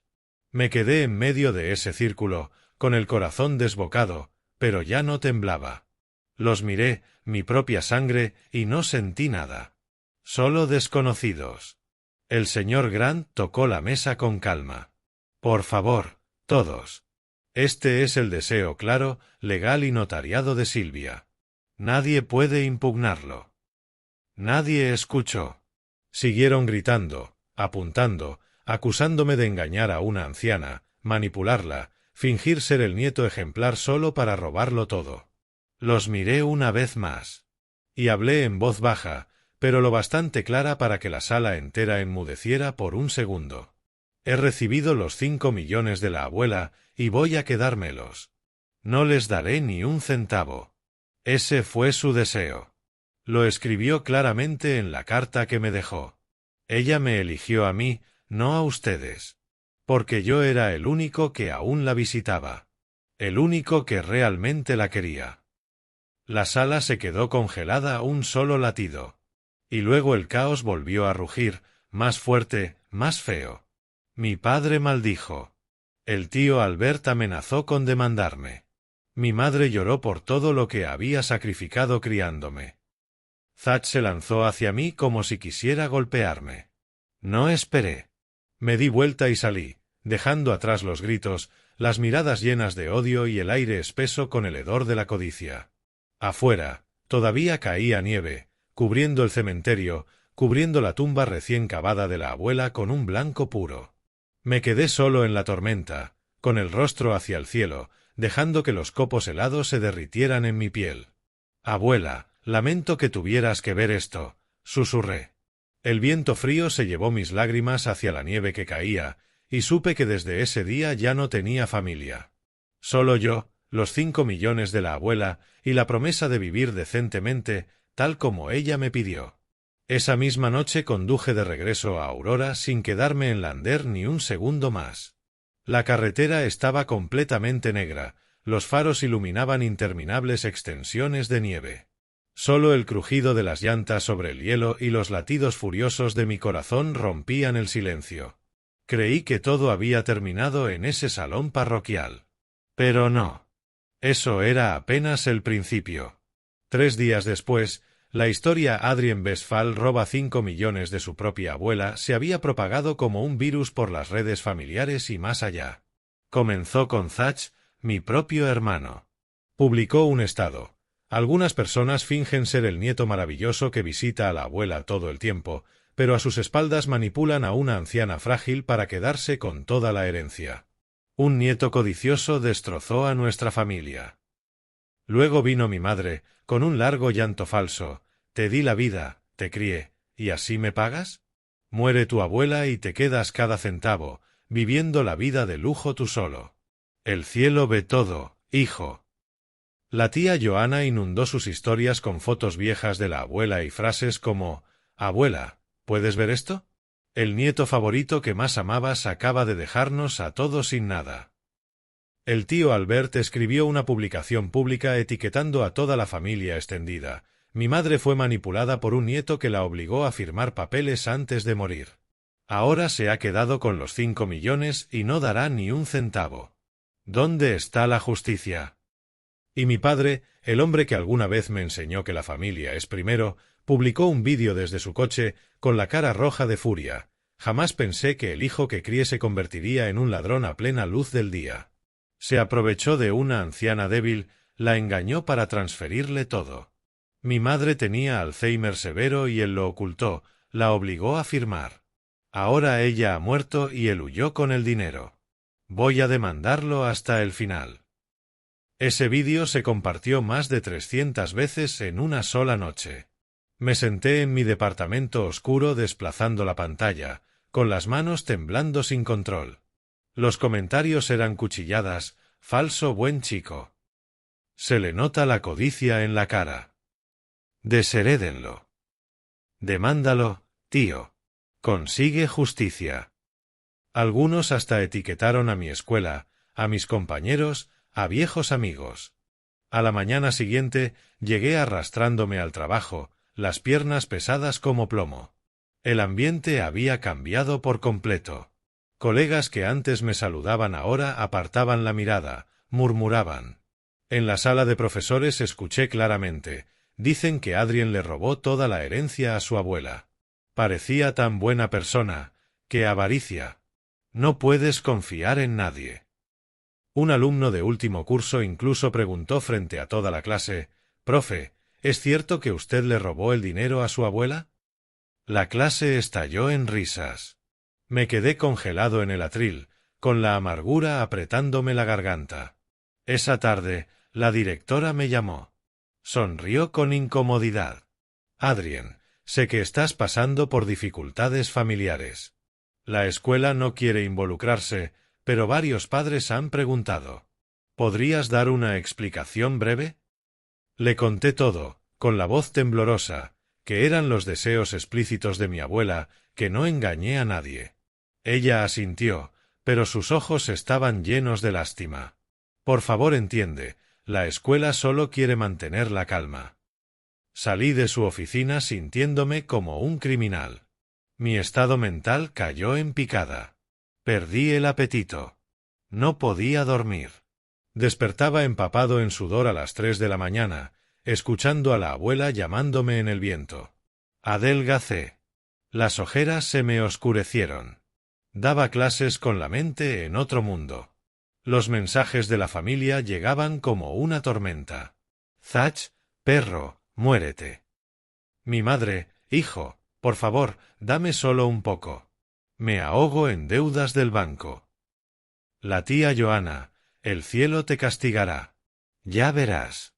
Me quedé en medio de ese círculo, con el corazón desbocado, pero ya no temblaba. Los miré, mi propia sangre, y no sentí nada. Solo desconocidos. El señor Grant tocó la mesa con calma. «Por favor, todos. Este es el deseo claro, legal y notariado de Sylvia. Nadie puede impugnarlo». Nadie escuchó. Siguieron gritando, apuntando, acusándome de engañar a una anciana, manipularla, fingir ser el nieto ejemplar solo para robarlo todo. Los miré una vez más. Y hablé en voz baja, pero lo bastante clara para que la sala entera enmudeciera por un segundo. «He recibido los 5 millones de la abuela y voy a quedármelos. No les daré ni un centavo». Ese fue su deseo. Lo escribió claramente en la carta que me dejó. Ella me eligió a mí, no a ustedes. Porque yo era el único que aún la visitaba. El único que realmente la quería. La sala se quedó congelada a un solo latido. Y luego el caos volvió a rugir, más fuerte, más feo. Mi padre maldijo. El tío Albert amenazó con demandarme. Mi madre lloró por todo lo que había sacrificado criándome. Thatch se lanzó hacia mí como si quisiera golpearme. No esperé. Me di vuelta y salí, dejando atrás los gritos, las miradas llenas de odio y el aire espeso con el hedor de la codicia. Afuera, todavía caía nieve, cubriendo el cementerio, cubriendo la tumba recién cavada de la abuela con un blanco puro. Me quedé solo en la tormenta, con el rostro hacia el cielo, dejando que los copos helados se derritieran en mi piel. «Abuela, lamento que tuvieras que ver esto», susurré. El viento frío se llevó mis lágrimas hacia la nieve que caía, y supe que desde ese día ya no tenía familia. Solo yo, los 5 millones de la abuela y la promesa de vivir decentemente, tal como ella me pidió. Esa misma noche conduje de regreso a Aurora sin quedarme en Lander ni un segundo más. La carretera estaba completamente negra, los faros iluminaban interminables extensiones de nieve. Solo el crujido de las llantas sobre el hielo y los latidos furiosos de mi corazón rompían el silencio. Creí que todo había terminado en ese salón parroquial. Pero no. Eso era apenas el principio. 3 días después, La historia Adrien Westphal roba 5 millones de su propia abuela se había propagado como un virus por las redes familiares y más allá. Comenzó con Zach, mi propio hermano. Publicó un estado. Algunas personas fingen ser el nieto maravilloso que visita a la abuela todo el tiempo, pero a sus espaldas manipulan a una anciana frágil para quedarse con toda la herencia. Un nieto codicioso destrozó a nuestra familia. Luego vino mi madre, con un largo llanto falso. Te di la vida, te crié, ¿y así me pagas? Muere tu abuela y te quedas cada centavo, viviendo la vida de lujo tú solo. El cielo ve todo, hijo. La tía Joana inundó sus historias con fotos viejas de la abuela y frases como: «Abuela, ¿puedes ver esto? El nieto favorito que más amabas acaba de dejarnos a todos sin nada». El tío Albert escribió una publicación pública etiquetando a toda la familia extendida. Mi madre fue manipulada por un nieto que la obligó a firmar papeles antes de morir. Ahora se ha quedado con los 5 millones y no dará ni un centavo. ¿Dónde está la justicia? Y mi padre, el hombre que alguna vez me enseñó que la familia es primero, publicó un vídeo desde su coche, con la cara roja de furia. Jamás pensé que el hijo que crié se convertiría en un ladrón a plena luz del día. Se aprovechó de una anciana débil, la engañó para transferirle todo. Mi madre tenía Alzheimer severo y él lo ocultó, la obligó a firmar. Ahora ella ha muerto y él huyó con el dinero. Voy a demandarlo hasta el final. Ese vídeo se compartió más de 300 veces en una sola noche. Me senté en mi departamento oscuro desplazando la pantalla, con las manos temblando sin control. Los comentarios eran cuchilladas: falso buen chico. Se le nota la codicia en la cara. Desherédenlo. Demándalo, tío. Consigue justicia. Algunos hasta etiquetaron a mi escuela, a mis compañeros, a viejos amigos. A la mañana siguiente llegué arrastrándome al trabajo, las piernas pesadas como plomo. El ambiente había cambiado por completo. Colegas que antes me saludaban ahora apartaban la mirada, murmuraban. En la sala de profesores escuché claramente: dicen que Adrien le robó toda la herencia a su abuela. Parecía tan buena persona. ¡Qué avaricia! No puedes confiar en nadie. Un alumno de último curso incluso preguntó frente a toda la clase: «Profe, ¿es cierto que usted le robó el dinero a su abuela?» La clase estalló en risas. Me quedé congelado en el atril, con la amargura apretándome la garganta. Esa tarde, la directora me llamó. Sonrió con incomodidad. «Adrien, sé que estás pasando por dificultades familiares. La escuela no quiere involucrarse, pero varios padres han preguntado. ¿Podrías dar una explicación breve?» Le conté todo, con la voz temblorosa, que eran los deseos explícitos de mi abuela, que no engañé a nadie. Ella asintió, pero sus ojos estaban llenos de lástima. «Por favor, entiende, la escuela solo quiere mantener la calma». Salí de su oficina sintiéndome como un criminal. Mi estado mental cayó en picada. Perdí el apetito. No podía dormir. Despertaba empapado en sudor a las 3 de la mañana, escuchando a la abuela llamándome en el viento. Adelgacé. Las ojeras se me oscurecieron. Daba clases con la mente en otro mundo. Los mensajes de la familia llegaban como una tormenta. «Zach, perro, muérete». Mi madre: «Hijo, por favor, dame solo un poco. Me ahogo en deudas del banco». La tía Joana: «El cielo te castigará. Ya verás».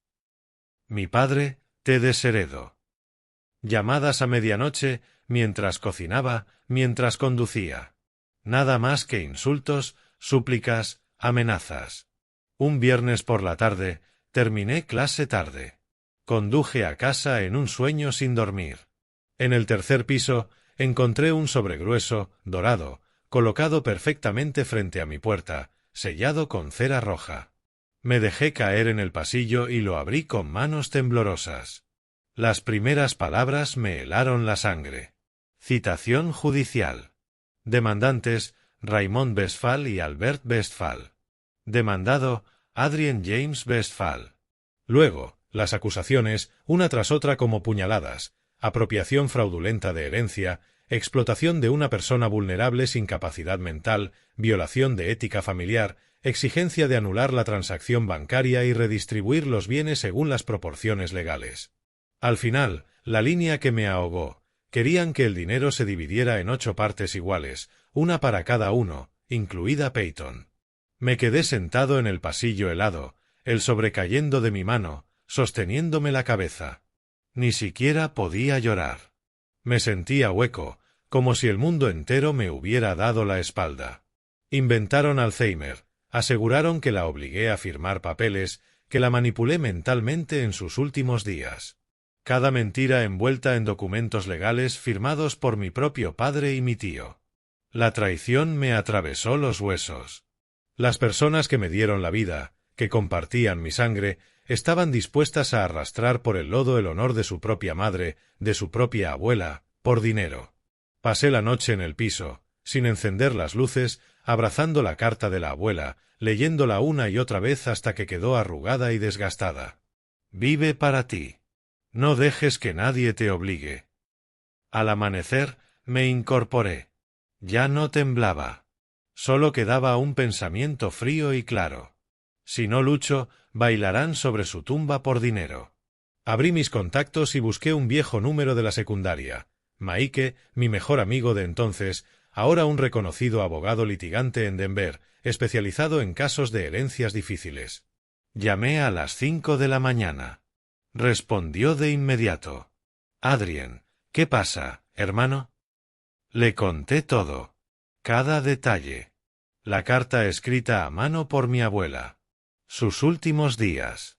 Mi padre: «Te desheredo». Llamadas a medianoche, mientras cocinaba, mientras conducía. Nada más que insultos, súplicas, amenazas. Un viernes por la tarde, terminé clase tarde. Conduje a casa en un sueño sin dormir. En el tercer piso, encontré un sobregrueso, dorado, colocado perfectamente frente a mi puerta, sellado con cera roja. Me dejé caer en el pasillo y lo abrí con manos temblorosas. Las primeras palabras me helaron la sangre. Citación judicial. Demandantes: Raymond Westphal y Albert Westphal. Demandado: Adrien James Westphal. Luego, Las acusaciones, una tras otra como puñaladas: apropiación fraudulenta de herencia, explotación de una persona vulnerable sin capacidad mental, violación de ética familiar, exigencia de anular la transacción bancaria y redistribuir los bienes según las proporciones legales. Al final, la línea que me ahogó: querían que el dinero se dividiera en 8 partes iguales, una para cada uno, incluida Peyton. Me quedé sentado en el pasillo helado, el sobre cayendo de mi mano, sosteniéndome la cabeza. Ni siquiera podía llorar. Me sentía hueco, como si el mundo entero me hubiera dado la espalda. Inventaron Alzheimer, aseguraron que la obligué a firmar papeles, que la manipulé mentalmente en sus últimos días. Cada mentira envuelta en documentos legales firmados por mi propio padre y mi tío. La traición me atravesó los huesos. Las personas que me dieron la vida, que compartían mi sangre, estaban dispuestas a arrastrar por el lodo el honor de su propia madre, de su propia abuela, por dinero. Pasé la noche en el piso, sin encender las luces, abrazando la carta de la abuela, leyéndola una y otra vez hasta que quedó arrugada y desgastada. Vive para ti. No dejes que nadie te obligue. Al amanecer, me incorporé. Ya no temblaba. Solo quedaba un pensamiento frío y claro. Si no lucho, bailarán sobre su tumba por dinero. Abrí mis contactos y busqué un viejo número de la secundaria. Maike, mi mejor amigo de entonces, ahora un reconocido abogado litigante en Denver, especializado en casos de herencias difíciles. Llamé a las 5 de la mañana. Respondió de inmediato. Adrien, ¿qué pasa, hermano? Le conté todo. Cada detalle. La carta escrita a mano por mi abuela. Sus últimos días.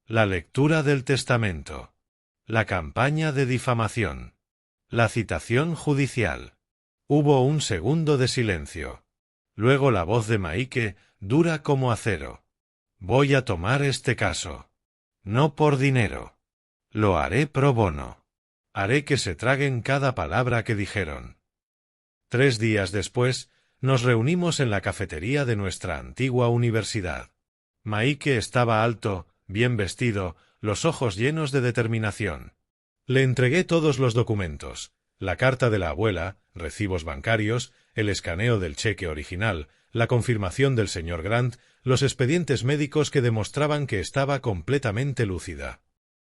La lectura del testamento. La campaña de difamación. La citación judicial. Hubo un segundo de silencio. Luego la voz de Maike, dura como acero. Voy a tomar este caso. No por dinero. Lo haré pro bono. Haré que se traguen cada palabra que dijeron. 3 días después, nos reunimos en la cafetería de nuestra antigua universidad. Maike estaba alto, bien vestido, los ojos llenos de determinación. Le entregué todos los documentos: la carta de la abuela, recibos bancarios, el escaneo del cheque original, la confirmación del señor Grant, los expedientes médicos que demostraban que estaba completamente lúcida.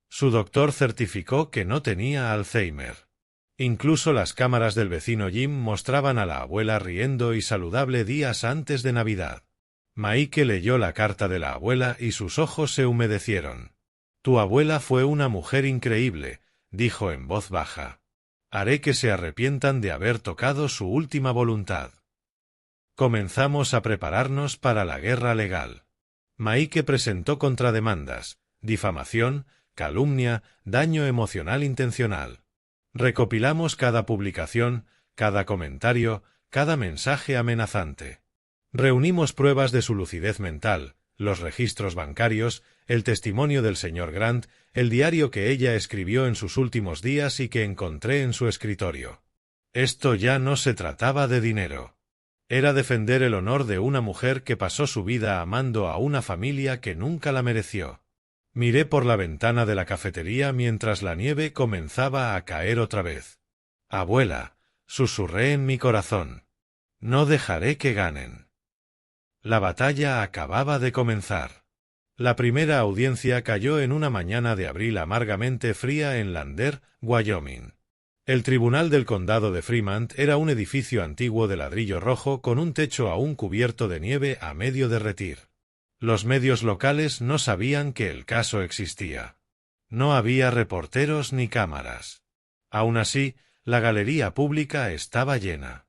Su doctor certificó que no tenía Alzheimer. Incluso las cámaras del vecino Jim mostraban a la abuela riendo y saludable días antes de Navidad. Maike leyó la carta de la abuela y sus ojos se humedecieron. Tu abuela fue una mujer increíble, dijo en voz baja. Haré que se arrepientan de haber tocado su última voluntad. Comenzamos a prepararnos para la guerra legal. Maike presentó contrademandas: difamación, calumnia, daño emocional intencional. Recopilamos cada publicación, cada comentario, cada mensaje amenazante. Reunimos pruebas de su lucidez mental, los registros bancarios, el testimonio del señor Grant, el diario que ella escribió en sus últimos días y que encontré en su escritorio. Esto ya no se trataba de dinero. Era defender el honor de una mujer que pasó su vida amando a una familia que nunca la mereció. Miré por la ventana de la cafetería mientras la nieve comenzaba a caer otra vez. Abuela, susurré en mi corazón. No dejaré que ganen. La batalla acababa de comenzar. La primera audiencia cayó en una mañana de abril amargamente fría en Lander, Wyoming. El tribunal del condado de Fremont era un edificio antiguo de ladrillo rojo con un techo aún cubierto de nieve a medio derretir. Los medios locales no sabían que el caso existía. No había reporteros ni cámaras. Aún así, la galería pública estaba llena.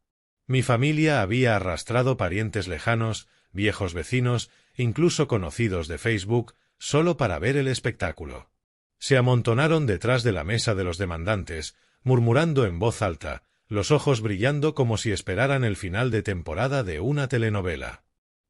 Mi familia había arrastrado parientes lejanos, viejos vecinos, incluso conocidos de Facebook, solo para ver el espectáculo. Se amontonaron detrás de la mesa de los demandantes, murmurando en voz alta, los ojos brillando como si esperaran el final de temporada de una telenovela.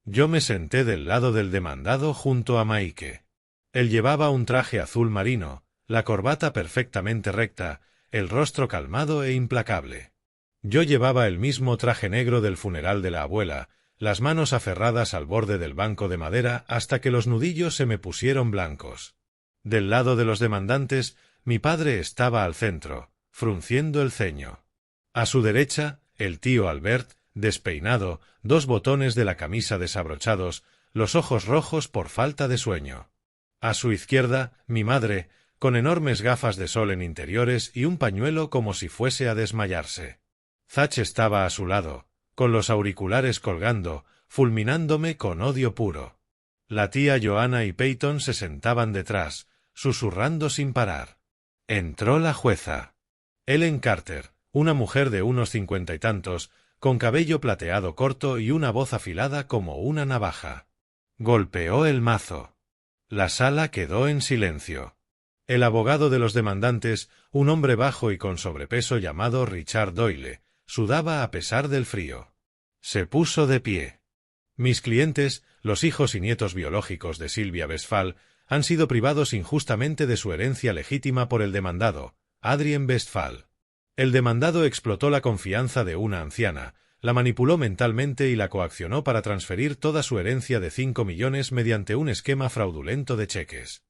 Yo me senté del lado del demandado junto a Maike. Él llevaba un traje azul marino, la corbata perfectamente recta, el rostro calmado e implacable. Yo llevaba el mismo traje negro del funeral de la abuela, las manos aferradas al borde del banco de madera hasta que los nudillos se me pusieron blancos. Del lado de los demandantes, mi padre estaba al centro, frunciendo el ceño. A su derecha, el tío Albert, despeinado, 2 botones de la camisa desabrochados, los ojos rojos por falta de sueño. A su izquierda, mi madre, con enormes gafas de sol en interiores y un pañuelo como si fuese a desmayarse. Thatch estaba a su lado, con los auriculares colgando, fulminándome con odio puro. La tía Joanna y Peyton se sentaban detrás, susurrando sin parar. Entró la jueza. Ellen Carter, una mujer de unos 50 y tantos, con cabello plateado corto y una voz afilada como una navaja. Golpeó el mazo. La sala quedó en silencio. El abogado de los demandantes, un hombre bajo y con sobrepeso llamado Richard Doyle, sudaba a pesar del frío. Se puso de pie. Mis clientes, los hijos y nietos biológicos de Sylvia Westphal, han sido privados injustamente de su herencia legítima por el demandado, Adrien Westphal. El demandado explotó la confianza de una anciana, la manipuló mentalmente y la coaccionó para transferir toda su herencia de 5 millones mediante un esquema fraudulento de cheques.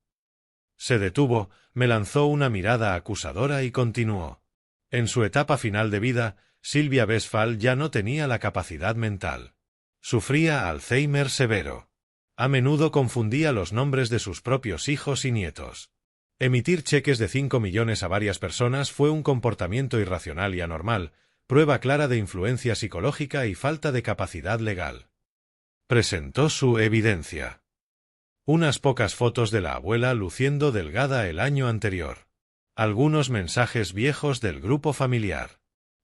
Se detuvo, me lanzó una mirada acusadora y continuó. En su etapa final de vida, Sylvia Westphal ya no tenía la capacidad mental. Sufría Alzheimer severo. A menudo confundía los nombres de sus propios hijos y nietos. Emitir cheques de 5 millones a varias personas fue un comportamiento irracional y anormal, prueba clara de influencia psicológica y falta de capacidad legal. Presentó su evidencia. Unas pocas fotos de la abuela luciendo delgada el año anterior. Algunos mensajes viejos del grupo familiar.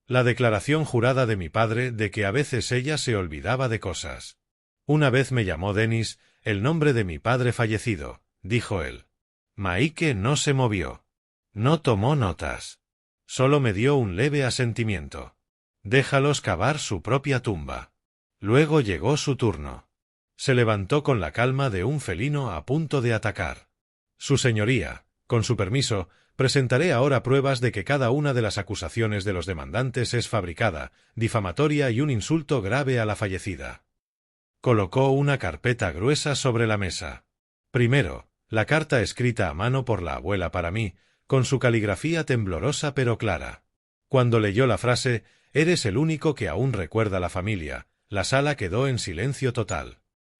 La declaración jurada de mi padre de que a veces ella se olvidaba de cosas. Una vez me llamó Dennis, el nombre de mi padre fallecido, dijo él. Maike no se movió. No tomó notas. Solo me dio un leve asentimiento. Déjalos cavar su propia tumba. Luego llegó su turno. Se levantó con la calma de un felino a punto de atacar. Su señoría, con su permiso, presentaré ahora pruebas de que cada una de las acusaciones de los demandantes es fabricada, difamatoria y un insulto grave a la fallecida. Colocó una carpeta gruesa sobre la mesa. Primero, la carta escrita a mano por la abuela para mí, con su caligrafía temblorosa pero clara. Cuando leyó la frase, «Eres el único que aún recuerda la familia», la sala quedó en silencio total.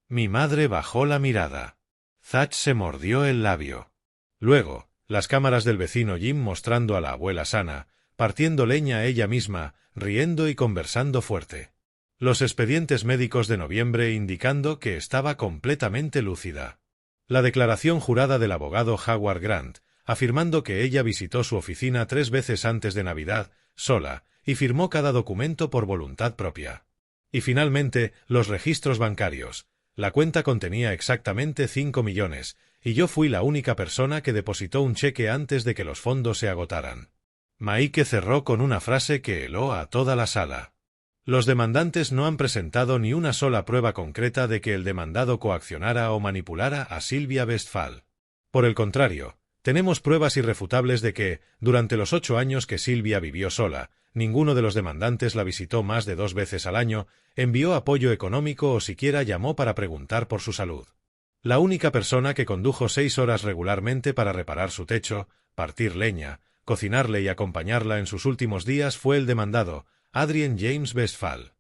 Mi madre bajó la mirada. Thatch se mordió el labio. Luego, las cámaras del vecino Jim mostrando a la abuela sana, partiendo leña ella misma, riendo y conversando fuerte. Los expedientes médicos de noviembre indicando que estaba completamente lúcida. La declaración jurada del abogado Howard Grant, afirmando que ella visitó su oficina 3 veces antes de Navidad, sola, y firmó cada documento por voluntad propia. Y finalmente, los registros bancarios. La cuenta contenía exactamente 5 millones, y yo fui la única persona que depositó un cheque antes de que los fondos se agotaran. Maike cerró con una frase que heló a toda la sala. Los demandantes no han presentado ni una sola prueba concreta de que el demandado coaccionara o manipulara a Sylvia Westphal. Por el contrario, tenemos pruebas irrefutables de que, durante los 8 años que Sylvia vivió sola, ninguno de los demandantes la visitó más de 2 veces al año, envió apoyo económico o siquiera llamó para preguntar por su salud. La única persona que condujo 6 horas regularmente para reparar su techo, partir leña, cocinarle y acompañarla en sus últimos días fue el demandado, Adrien James Westphal.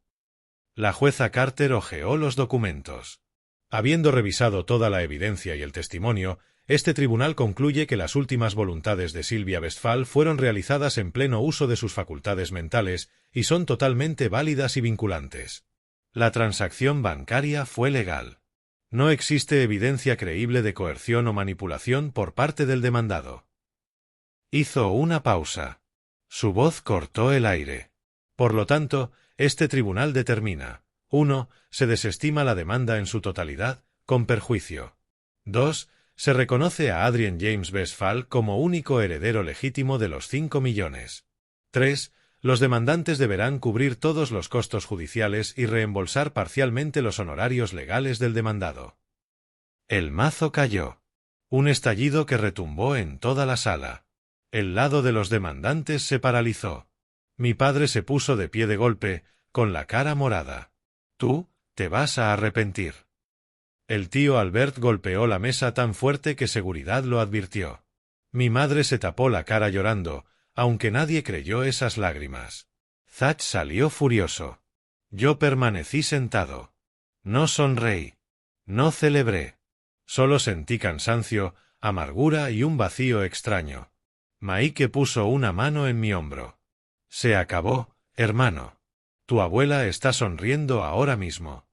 La jueza Carter hojeó los documentos. Habiendo revisado toda la evidencia y el testimonio, este tribunal concluye que las últimas voluntades de Sylvia Westphal fueron realizadas en pleno uso de sus facultades mentales y son totalmente válidas y vinculantes. La transacción bancaria fue legal. No existe evidencia creíble de coerción o manipulación por parte del demandado. Hizo una pausa. Su voz cortó el aire. Por lo tanto, este tribunal determina: 1. Se desestima la demanda en su totalidad, con perjuicio. 2. Se reconoce a Adrien James Westphal como único heredero legítimo de los 5 millones. 3. Los demandantes deberán cubrir todos los costos judiciales y reembolsar parcialmente los honorarios legales del demandado. El mazo cayó. Un estallido que retumbó en toda la sala. El lado de los demandantes se paralizó. Mi padre se puso de pie de golpe, con la cara morada. «Tú, te vas a arrepentir». El tío Albert golpeó la mesa tan fuerte que Seguridad lo advirtió. Mi madre se tapó la cara llorando, aunque nadie creyó esas lágrimas. Thatch salió furioso. Yo permanecí sentado. No sonreí. No celebré. Solo sentí cansancio, amargura y un vacío extraño. Mike puso una mano en mi hombro. Se acabó, hermano. Tu abuela está sonriendo ahora mismo.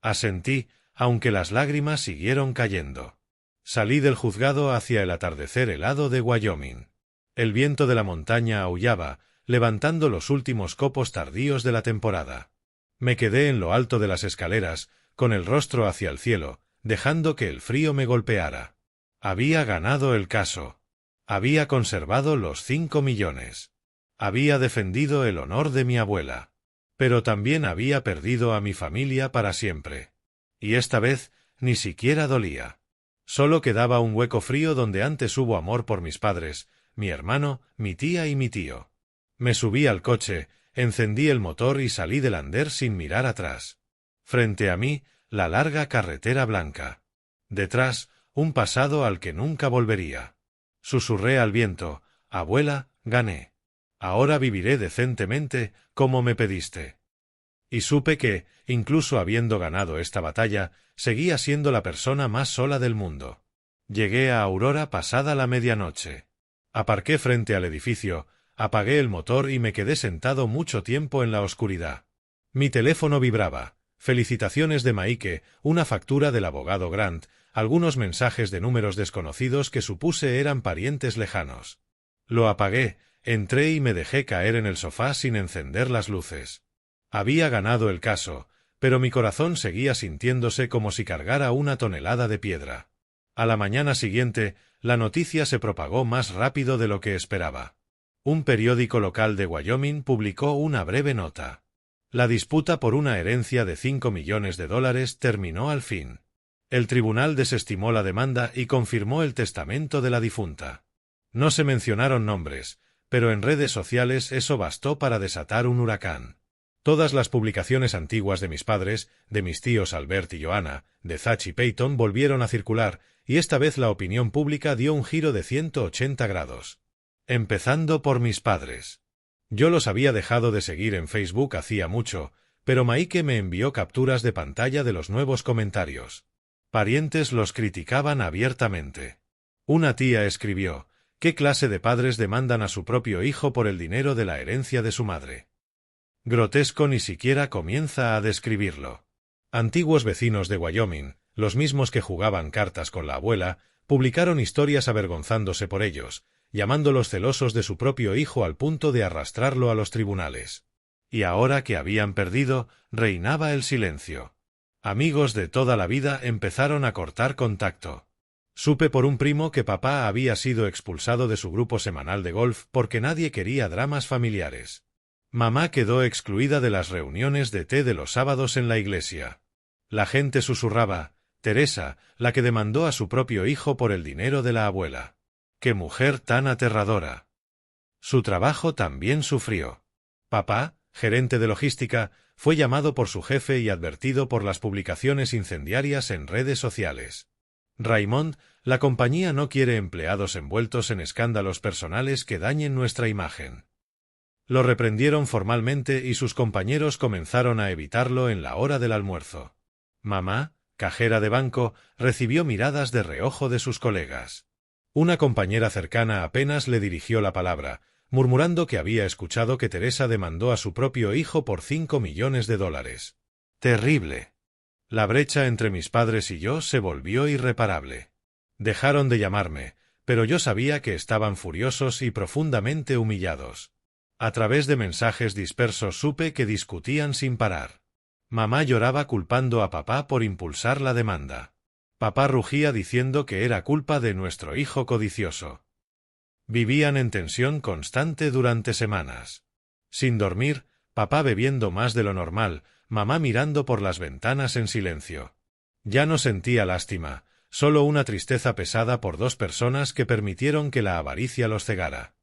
Asentí, aunque las lágrimas siguieron cayendo. Salí del juzgado hacia el atardecer helado de Wyoming. El viento de la montaña aullaba, levantando los últimos copos tardíos de la temporada. Me quedé en lo alto de las escaleras, con el rostro hacia el cielo, dejando que el frío me golpeara. Había ganado el caso. Había conservado los 5 millones. Había defendido el honor de mi abuela. Pero también había perdido a mi familia para siempre. Y esta vez, ni siquiera dolía. Solo quedaba un hueco frío donde antes hubo amor por mis padres, mi hermano, mi tía y mi tío. Me subí al coche, encendí el motor y salí del andén sin mirar atrás. Frente a mí, la larga carretera blanca. Detrás, un pasado al que nunca volvería. Susurré al viento, abuela, gané. Ahora viviré decentemente, como me pediste. Y supe que, incluso habiendo ganado esta batalla, seguía siendo la persona más sola del mundo. Llegué a Aurora pasada la medianoche. Aparqué frente al edificio, apagué el motor y me quedé sentado mucho tiempo en la oscuridad. Mi teléfono vibraba. Felicitaciones de Mike, una factura del abogado Grant, algunos mensajes de números desconocidos que supuse eran parientes lejanos. Lo apagué, entré y me dejé caer en el sofá sin encender las luces. Había ganado el caso, pero mi corazón seguía sintiéndose como si cargara una tonelada de piedra. A la mañana siguiente, la noticia se propagó más rápido de lo que esperaba. Un periódico local de Wyoming publicó una breve nota. La disputa por una herencia de 5 millones de dólares terminó al fin. El tribunal desestimó la demanda y confirmó el testamento de la difunta. No se mencionaron nombres, pero en redes sociales eso bastó para desatar un huracán. Todas las publicaciones antiguas de mis padres, de mis tíos Albert y Joanna, de Thatch y Peyton volvieron a circular, y esta vez la opinión pública dio un giro de 180 grados. Empezando por mis padres. Yo los había dejado de seguir en Facebook hacía mucho, pero Mike me envió capturas de pantalla de los nuevos comentarios. Parientes los criticaban abiertamente. Una tía escribió, ¿qué clase de padres demandan a su propio hijo por el dinero de la herencia de su madre? Grotesco ni siquiera comienza a describirlo. Antiguos vecinos de Wyoming, los mismos que jugaban cartas con la abuela, publicaron historias avergonzándose por ellos, llamándolos celosos de su propio hijo al punto de arrastrarlo a los tribunales. Y ahora que habían perdido, reinaba el silencio. Amigos de toda la vida empezaron a cortar contacto. Supe por un primo que papá había sido expulsado de su grupo semanal de golf porque nadie quería dramas familiares. Mamá quedó excluida de las reuniones de té de los sábados en la iglesia. La gente susurraba, Teresa, la que demandó a su propio hijo por el dinero de la abuela. ¡Qué mujer tan aterradora! Su trabajo también sufrió. Papá, gerente de logística, fue llamado por su jefe y advertido por las publicaciones incendiarias en redes sociales. Raymond, la compañía no quiere empleados envueltos en escándalos personales que dañen nuestra imagen. Lo reprendieron formalmente y sus compañeros comenzaron a evitarlo en la hora del almuerzo. Mamá, cajera de banco, recibió miradas de reojo de sus colegas. Una compañera cercana apenas le dirigió la palabra, murmurando que había escuchado que Teresa demandó a su propio hijo por 5 millones de dólares. ¡Terrible! La brecha entre mis padres y yo se volvió irreparable. Dejaron de llamarme, pero yo sabía que estaban furiosos y profundamente humillados. A través de mensajes dispersos supe que discutían sin parar. Mamá lloraba culpando a papá por impulsar la demanda. Papá rugía diciendo que era culpa de nuestro hijo codicioso. Vivían en tensión constante durante semanas. Sin dormir, papá bebiendo más de lo normal, mamá mirando por las ventanas en silencio. Ya no sentía lástima, solo una tristeza pesada por dos personas que permitieron que la avaricia los cegara.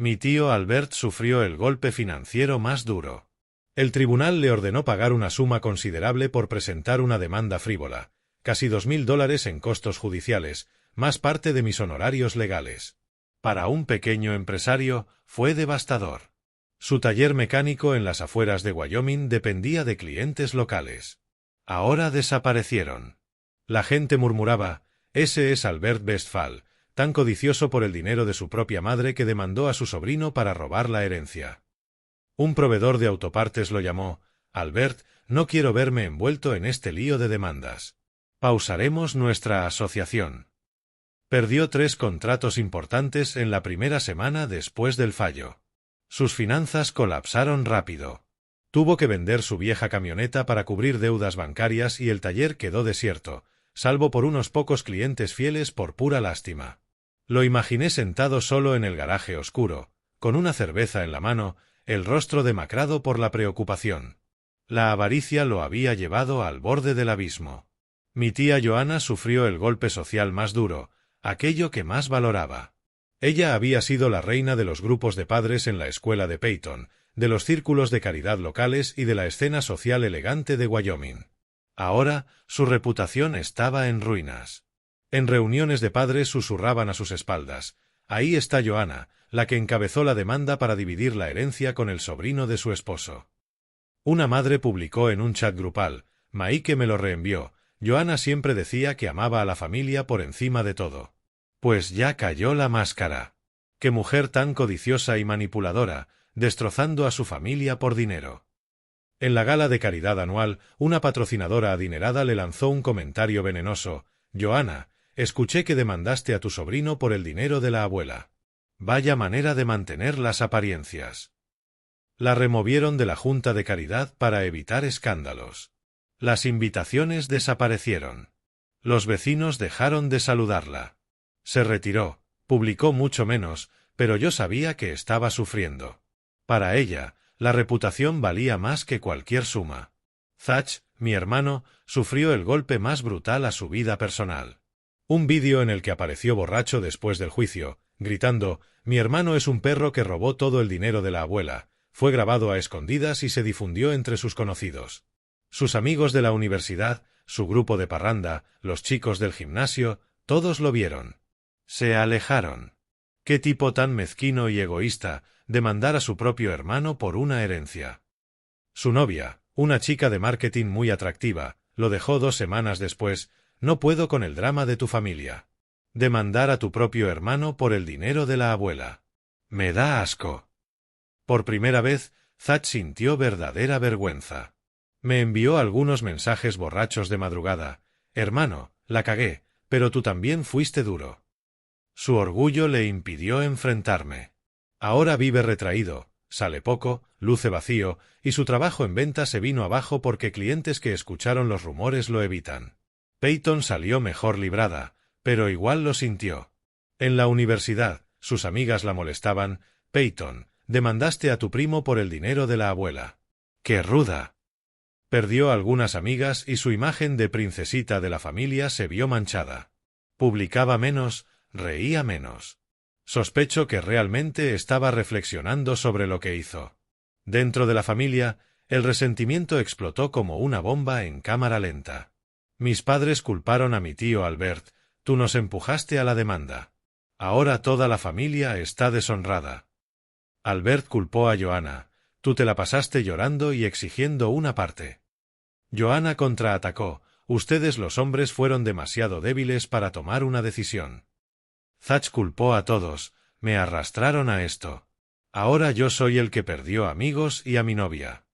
Mi tío Albert sufrió el golpe financiero más duro. El tribunal le ordenó pagar una suma considerable por presentar una demanda frívola, casi $2000 en costos judiciales, más parte de mis honorarios legales. Para un pequeño empresario, fue devastador. Su taller mecánico en las afueras de Wyoming dependía de clientes locales. Ahora desaparecieron. La gente murmuraba, ese es Albert Westphal, tan codicioso por el dinero de su propia madre que demandó a su sobrino para robar la herencia. Un proveedor de autopartes lo llamó, Albert, no quiero verme envuelto en este lío de demandas. Pausaremos nuestra asociación. Perdió 3 contratos importantes en la primera semana después del fallo. Sus finanzas colapsaron rápido. Tuvo que vender su vieja camioneta para cubrir deudas bancarias y el taller quedó desierto, salvo por unos pocos clientes fieles por pura lástima. Lo imaginé sentado solo en el garaje oscuro, con una cerveza en la mano, el rostro demacrado por la preocupación. La avaricia lo había llevado al borde del abismo. Mi tía Joanna sufrió el golpe social más duro, aquello que más valoraba. Ella había sido la reina de los grupos de padres en la escuela de Peyton, de los círculos de caridad locales y de la escena social elegante de Wyoming. Ahora, su reputación estaba en ruinas. En reuniones de padres susurraban a sus espaldas, ahí está Joanna, la que encabezó la demanda para dividir la herencia con el sobrino de su esposo. Una madre publicó en un chat grupal, Maike me lo reenvió, Joanna siempre decía que amaba a la familia por encima de todo. Pues ya cayó la máscara. Qué mujer tan codiciosa y manipuladora, destrozando a su familia por dinero. En la gala de caridad anual, una patrocinadora adinerada le lanzó un comentario venenoso, Joanna, escuché que demandaste a tu sobrino por el dinero de la abuela. Vaya manera de mantener las apariencias. La removieron de la Junta de Caridad para evitar escándalos. Las invitaciones desaparecieron. Los vecinos dejaron de saludarla. Se retiró, publicó mucho menos, pero yo sabía que estaba sufriendo. Para ella, la reputación valía más que cualquier suma. Thach, mi hermano, sufrió el golpe más brutal a su vida personal. Un vídeo en el que apareció borracho después del juicio, gritando, mi hermano es un perro que robó todo el dinero de la abuela, fue grabado a escondidas y se difundió entre sus conocidos. Sus amigos de la universidad, su grupo de parranda, los chicos del gimnasio, todos lo vieron. Se alejaron. Qué tipo tan mezquino y egoísta, demandar a su propio hermano por una herencia. Su novia, una chica de marketing muy atractiva, lo dejó 2 semanas después, no puedo con el drama de tu familia. Demandar a tu propio hermano por el dinero de la abuela. Me da asco. Por primera vez, Thach sintió verdadera vergüenza. Me envió algunos mensajes borrachos de madrugada. Hermano, la cagué, pero tú también fuiste duro. Su orgullo le impidió enfrentarme. Ahora vive retraído, sale poco, luce vacío, y su trabajo en venta se vino abajo porque clientes que escucharon los rumores lo evitan. Peyton salió mejor librada, pero igual lo sintió. En la universidad, sus amigas la molestaban, Peyton, demandaste a tu primo por el dinero de la abuela. ¡Qué ruda! Perdió algunas amigas y su imagen de princesita de la familia se vio manchada. Publicaba menos, reía menos. Sospecho que realmente estaba reflexionando sobre lo que hizo. Dentro de la familia, el resentimiento explotó como una bomba en cámara lenta. Mis padres culparon a mi tío Albert, tú nos empujaste a la demanda. Ahora toda la familia está deshonrada. Albert culpó a Joanna, tú te la pasaste llorando y exigiendo una parte. Joanna contraatacó, ustedes los hombres fueron demasiado débiles para tomar una decisión. Thach culpó a todos, me arrastraron a esto. Ahora yo soy el que perdió amigos y a mi novia.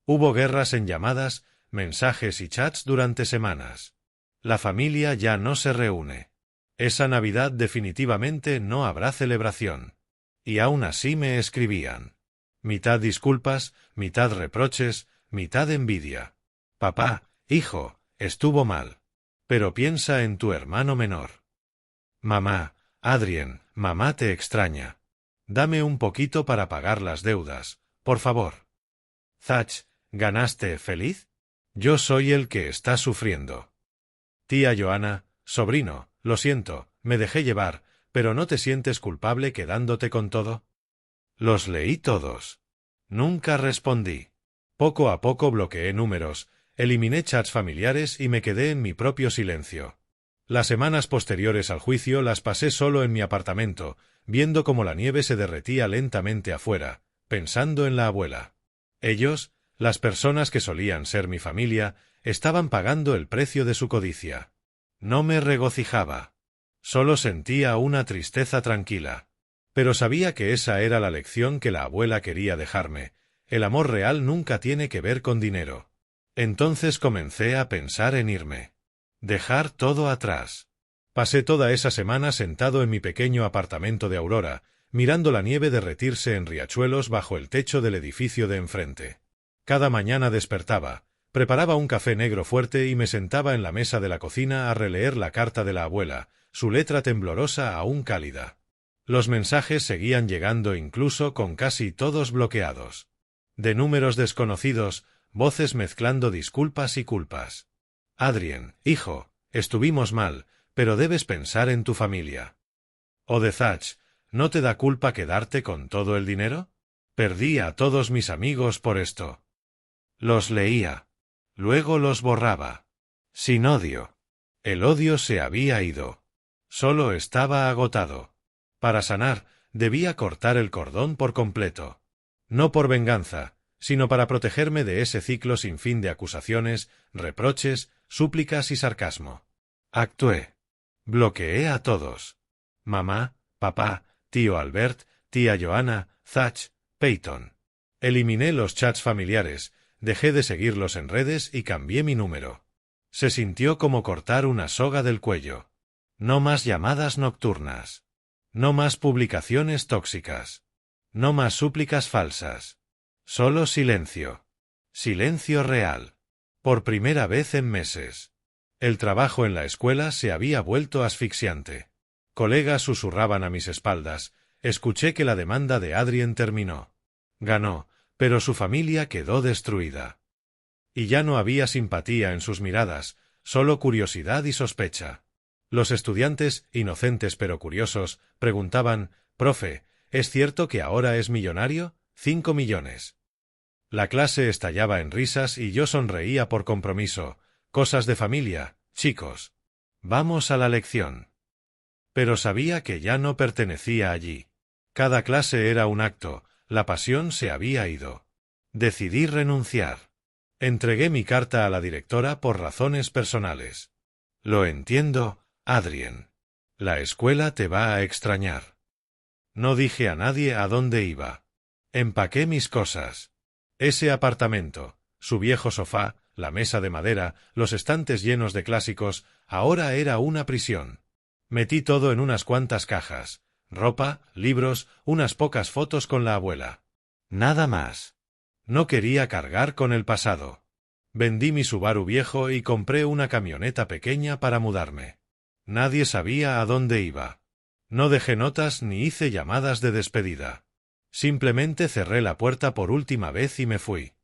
Hubo guerras en llamadas, mensajes y chats durante semanas. La familia ya no se reúne. Esa Navidad definitivamente no habrá celebración. Y aún así me escribían. Mitad disculpas, mitad reproches, mitad envidia. Papá, hijo, estuvo mal. Pero piensa en tu hermano menor. Mamá, Adrien, mamá te extraña. Dame un poquito para pagar las deudas, por favor. Thach, ¿ganaste feliz? Yo soy el que está sufriendo. Tía Joanna, sobrino, lo siento, me dejé llevar, pero ¿no te sientes culpable quedándote con todo? Los leí todos. Nunca respondí. Poco a poco bloqueé números, Eliminé chats familiares y me quedé en mi propio silencio. Las semanas posteriores al juicio las pasé solo en mi apartamento, viendo cómo la nieve se derretía lentamente afuera, pensando en la abuela. Ellos, las personas que solían ser mi familia, estaban pagando el precio de su codicia. No me regocijaba. Solo sentía una tristeza tranquila. Pero sabía que esa era la lección que la abuela quería dejarme. El amor real nunca tiene que ver con dinero. Entonces comencé a pensar en irme. Dejar todo atrás. Pasé toda esa semana sentado en mi pequeño apartamento de Aurora, mirando la nieve derretirse en riachuelos bajo el techo del edificio de enfrente. Cada mañana despertaba, preparaba un café negro fuerte y me sentaba en la mesa de la cocina a releer la carta de la abuela, su letra temblorosa aún cálida. Los mensajes seguían llegando incluso con casi todos bloqueados. De números desconocidos, voces mezclando disculpas y culpas. Adrien, hijo, estuvimos mal, pero debes pensar en tu familia. O de Thatch, ¿no te da culpa quedarte con todo el dinero? Perdí a todos mis amigos por esto. Los leía. Luego los borraba. Sin odio. El odio se había ido. Solo estaba agotado. Para sanar, debía cortar el cordón por completo. No por venganza, sino para protegerme de ese ciclo sin fin de acusaciones, reproches, súplicas y sarcasmo. Actué. Bloqueé a todos. Mamá, papá, tío Albert, tía Johanna, Thatch, Peyton. Eliminé los chats familiares, dejé de seguirlos en redes y cambié mi número. Se sintió como cortar una soga del cuello. No más llamadas nocturnas. No más publicaciones tóxicas. No más súplicas falsas. Solo silencio. Silencio real. Por primera vez en meses. El trabajo en la escuela se había vuelto asfixiante. Colegas susurraban a mis espaldas. Escuché que la demanda de Adrien terminó. Ganó, pero su familia quedó destruida. Y ya no había simpatía en sus miradas, solo curiosidad y sospecha. Los estudiantes, inocentes pero curiosos, preguntaban, «Profe, ¿es cierto que ahora es millonario? 5 millones». La clase estallaba en risas y yo sonreía por compromiso. Cosas de familia, chicos. Vamos a la lección. Pero sabía que ya no pertenecía allí. Cada clase era un acto, la pasión se había ido. Decidí renunciar. Entregué mi carta a la directora por razones personales. Lo entiendo, Adrien. La escuela te va a extrañar. No dije a nadie a dónde iba. Empaqué mis cosas. Ese apartamento, su viejo sofá, la mesa de madera, los estantes llenos de clásicos, ahora era una prisión. Metí todo en unas cuantas cajas. Ropa, libros, unas pocas fotos con la abuela. Nada más. No quería cargar con el pasado. Vendí mi Subaru viejo y compré una camioneta pequeña para mudarme. Nadie sabía a dónde iba. No dejé notas ni hice llamadas de despedida. Simplemente cerré la puerta por última vez y me fui.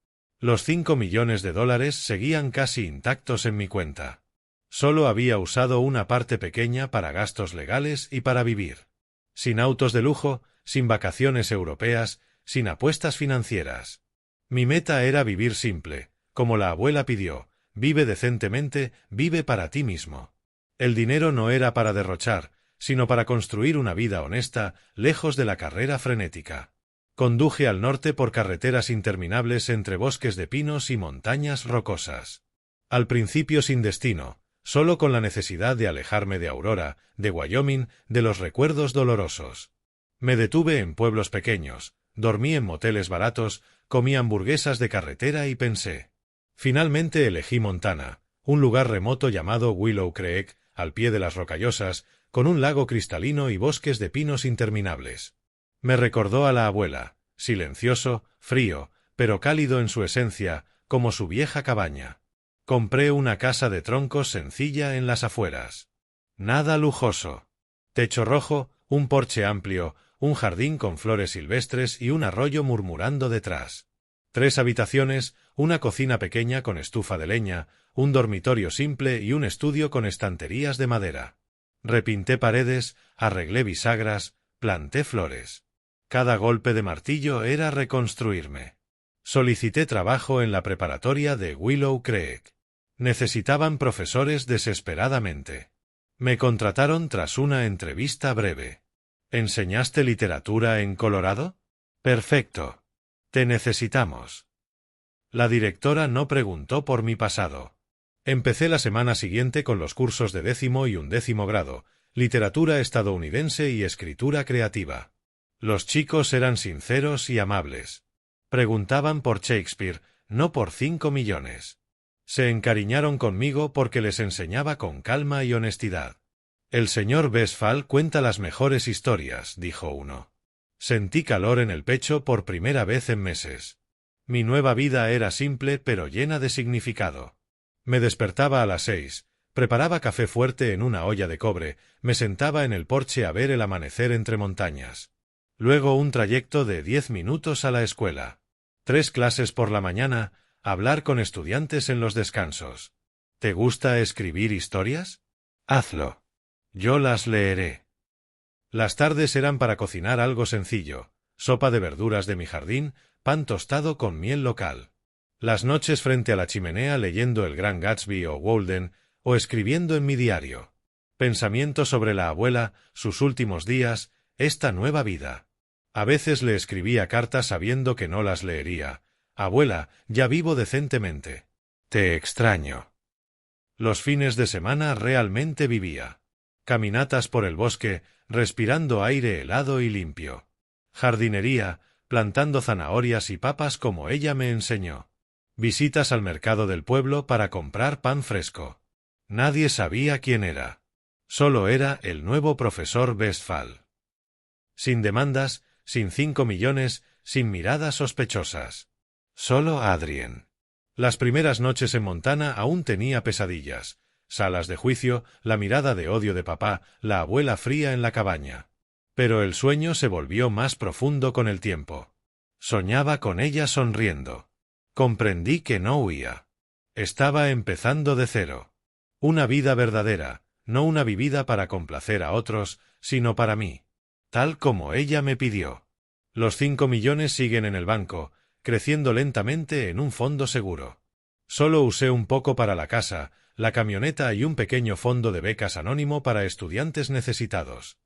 Los 5 millones de dólares seguían casi intactos en mi cuenta. Solo había usado una parte pequeña para gastos legales y para vivir. Sin autos de lujo, sin vacaciones europeas, sin apuestas financieras. Mi meta era vivir simple, como la abuela pidió, vive decentemente, vive para ti mismo. El dinero no era para derrochar, sino para construir una vida honesta, lejos de la carrera frenética. Conduje al norte por carreteras interminables entre bosques de pinos y montañas rocosas. Al principio sin destino, solo con la necesidad de alejarme de Aurora, de Wyoming, de los recuerdos dolorosos. Me detuve en pueblos pequeños, dormí en moteles baratos, comí hamburguesas de carretera y pensé. Finalmente elegí Montana, un lugar remoto llamado Willow Creek, al pie de las Rocallosas, con un lago cristalino y bosques de pinos interminables. Me recordó a la abuela, silencioso, frío, pero cálido en su esencia, como su vieja cabaña. Compré una casa de troncos sencilla en las afueras. Nada lujoso. Techo rojo, un porche amplio, un jardín con flores silvestres y un arroyo murmurando detrás. 3 habitaciones, una cocina pequeña con estufa de leña, un dormitorio simple y un estudio con estanterías de madera. Repinté paredes, arreglé bisagras, planté flores. Cada golpe de martillo era reconstruirme. Solicité trabajo en la preparatoria de Willow Creek. Necesitaban profesores desesperadamente. Me contrataron tras una entrevista breve. ¿Enseñaste literatura en Colorado? Perfecto. Te necesitamos. La directora no preguntó por mi pasado. Empecé la semana siguiente con los cursos de 10º y 11º grado, literatura estadounidense y escritura creativa. Los chicos eran sinceros y amables. Preguntaban por Shakespeare, no por 5 millones. Se encariñaron conmigo porque les enseñaba con calma y honestidad. El señor Westphal cuenta las mejores historias, dijo uno. Sentí calor en el pecho por primera vez en meses. Mi nueva vida era simple pero llena de significado. Me despertaba a las 6, preparaba café fuerte en una olla de cobre, me sentaba en el porche a ver el amanecer entre montañas. Luego un trayecto de 10 minutos a la escuela. 3 clases por la mañana, hablar con estudiantes en los descansos. ¿Te gusta escribir historias? Hazlo. Yo las leeré. Las tardes eran para cocinar algo sencillo, sopa de verduras de mi jardín, pan tostado con miel local. Las noches frente a la chimenea leyendo El Gran Gatsby o Walden, o escribiendo en mi diario. Pensamientos sobre la abuela, sus últimos días, esta nueva vida. A veces le escribía cartas sabiendo que no las leería. Abuela, ya vivo decentemente. Te extraño. Los fines de semana realmente vivía. Caminatas por el bosque, respirando aire helado y limpio. Jardinería, plantando zanahorias y papas como ella me enseñó. Visitas al mercado del pueblo para comprar pan fresco. Nadie sabía quién era. Solo era el nuevo profesor Westphal. Sin demandas, sin 5 millones, sin miradas sospechosas. Solo Adrien. Las primeras noches en Montana aún tenía pesadillas. Salas de juicio, la mirada de odio de papá, la abuela fría en la cabaña. Pero el sueño se volvió más profundo con el tiempo. Soñaba con ella sonriendo. Comprendí que no huía. Estaba empezando de cero. Una vida verdadera, no una vivida para complacer a otros, sino para mí. Tal como ella me pidió. Los 5 millones siguen en el banco, creciendo lentamente en un fondo seguro. Solo usé un poco para la casa, la camioneta y un pequeño fondo de becas anónimo para estudiantes necesitados.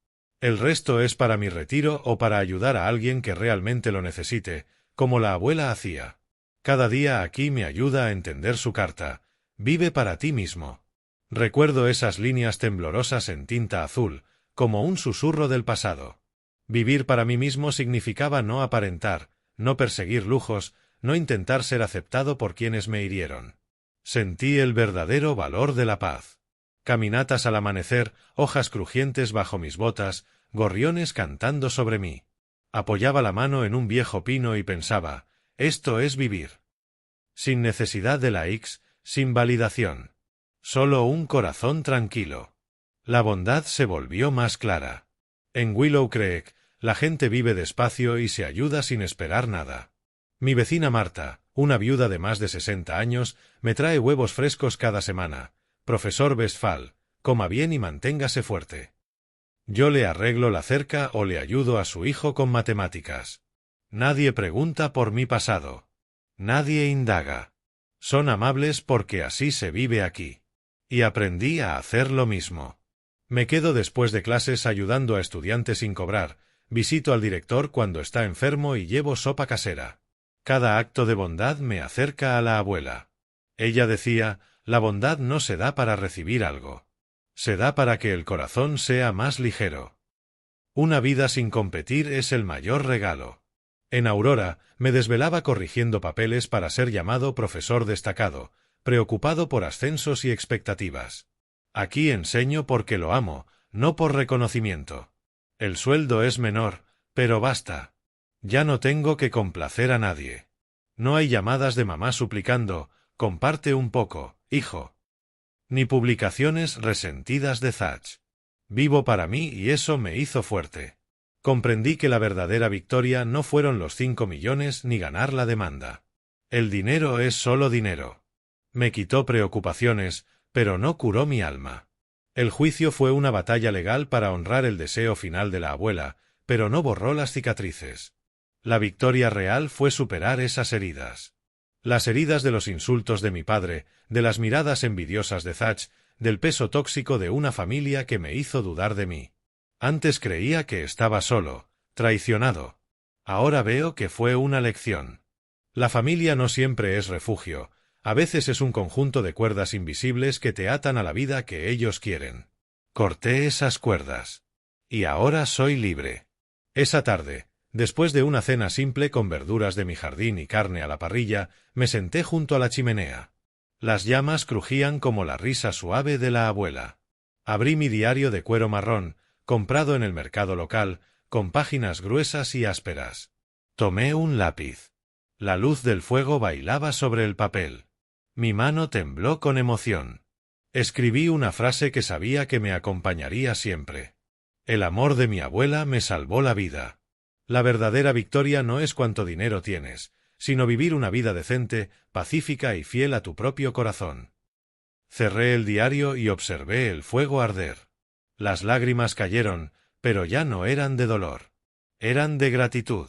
El resto es para mi retiro o para ayudar a alguien que realmente lo necesite, como la abuela hacía. Cada día aquí me ayuda a entender su carta. Vive para ti mismo. Recuerdo esas líneas temblorosas en tinta azul, como un susurro del pasado. Vivir para mí mismo significaba no aparentar, no perseguir lujos, no intentar ser aceptado por quienes me hirieron. Sentí el verdadero valor de la paz. Caminatas al amanecer, hojas crujientes bajo mis botas, gorriones cantando sobre mí. Apoyaba la mano en un viejo pino y pensaba, esto es vivir. Sin necesidad de likes, sin validación. Solo un corazón tranquilo. La bondad se volvió más clara. En Willow Creek, la gente vive despacio y se ayuda sin esperar nada. Mi vecina Marta, una viuda de más de 60 años, me trae huevos frescos cada semana. Profesor Westphal, coma bien y manténgase fuerte. Yo le arreglo la cerca o le ayudo a su hijo con matemáticas. Nadie pregunta por mi pasado. Nadie indaga. Son amables porque así se vive aquí. Y aprendí a hacer lo mismo. Me quedo después de clases ayudando a estudiantes sin cobrar, visito al director cuando está enfermo y llevo sopa casera. Cada acto de bondad me acerca a la abuela. Ella decía, la bondad no se da para recibir algo. Se da para que el corazón sea más ligero. Una vida sin competir es el mayor regalo. En Aurora, me desvelaba corrigiendo papeles para ser llamado profesor destacado, preocupado por ascensos y expectativas. Aquí enseño porque lo amo, no por reconocimiento. El sueldo es menor, pero basta. Ya no tengo que complacer a nadie. No hay llamadas de mamá suplicando, comparte un poco, hijo. Ni publicaciones resentidas de Thatch. Vivo para mí y eso me hizo fuerte. Comprendí que la verdadera victoria no fueron los 5 millones ni ganar la demanda. El dinero es solo dinero. Me quitó preocupaciones, pero no curó mi alma. El juicio fue una batalla legal para honrar el deseo final de la abuela, pero no borró las cicatrices. La victoria real fue superar esas heridas. Las heridas de los insultos de mi padre, de las miradas envidiosas de Zach, del peso tóxico de una familia que me hizo dudar de mí. Antes creía que estaba solo, traicionado. Ahora veo que fue una lección. La familia no siempre es refugio, a veces es un conjunto de cuerdas invisibles que te atan a la vida que ellos quieren. Corté esas cuerdas. Y ahora soy libre. Esa tarde, después de una cena simple con verduras de mi jardín y carne a la parrilla, me senté junto a la chimenea. Las llamas crujían como la risa suave de la abuela. Abrí mi diario de cuero marrón, comprado en el mercado local, con páginas gruesas y ásperas. Tomé un lápiz. La luz del fuego bailaba sobre el papel. Mi mano tembló con emoción. Escribí una frase que sabía que me acompañaría siempre. El amor de mi abuela me salvó la vida. La verdadera victoria no es cuánto dinero tienes, sino vivir una vida decente, pacífica y fiel a tu propio corazón. Cerré el diario y observé el fuego arder. Las lágrimas cayeron, pero ya no eran de dolor. Eran de gratitud.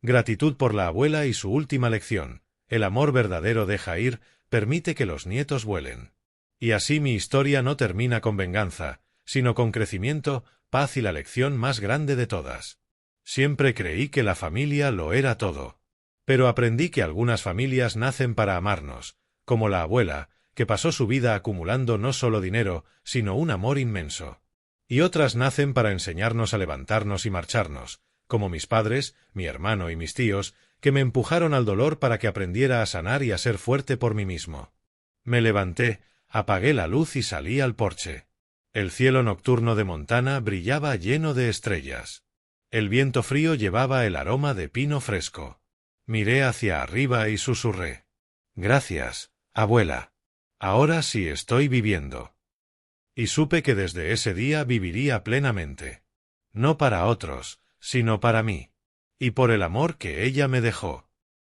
Gratitud por la abuela y su última lección. El amor verdadero deja ir, permite que los nietos vuelen. Y así mi historia no termina con venganza, sino con crecimiento, paz y la lección más grande de todas. Siempre creí que la familia lo era todo. Pero aprendí que algunas familias nacen para amarnos, como la abuela, que pasó su vida acumulando no solo dinero, sino un amor inmenso. Y otras nacen para enseñarnos a levantarnos y marcharnos, como mis padres, mi hermano y mis tíos, que me empujaron al dolor para que aprendiera a sanar y a ser fuerte por mí mismo. Me levanté, apagué la luz y salí al porche. El cielo nocturno de Montana brillaba lleno de estrellas. El viento frío llevaba el aroma de pino fresco. Miré hacia arriba y susurré. Gracias, abuela. Ahora sí estoy viviendo. Y supe que desde ese día viviría plenamente. No para otros, sino para mí. Y por el amor que ella me dejó.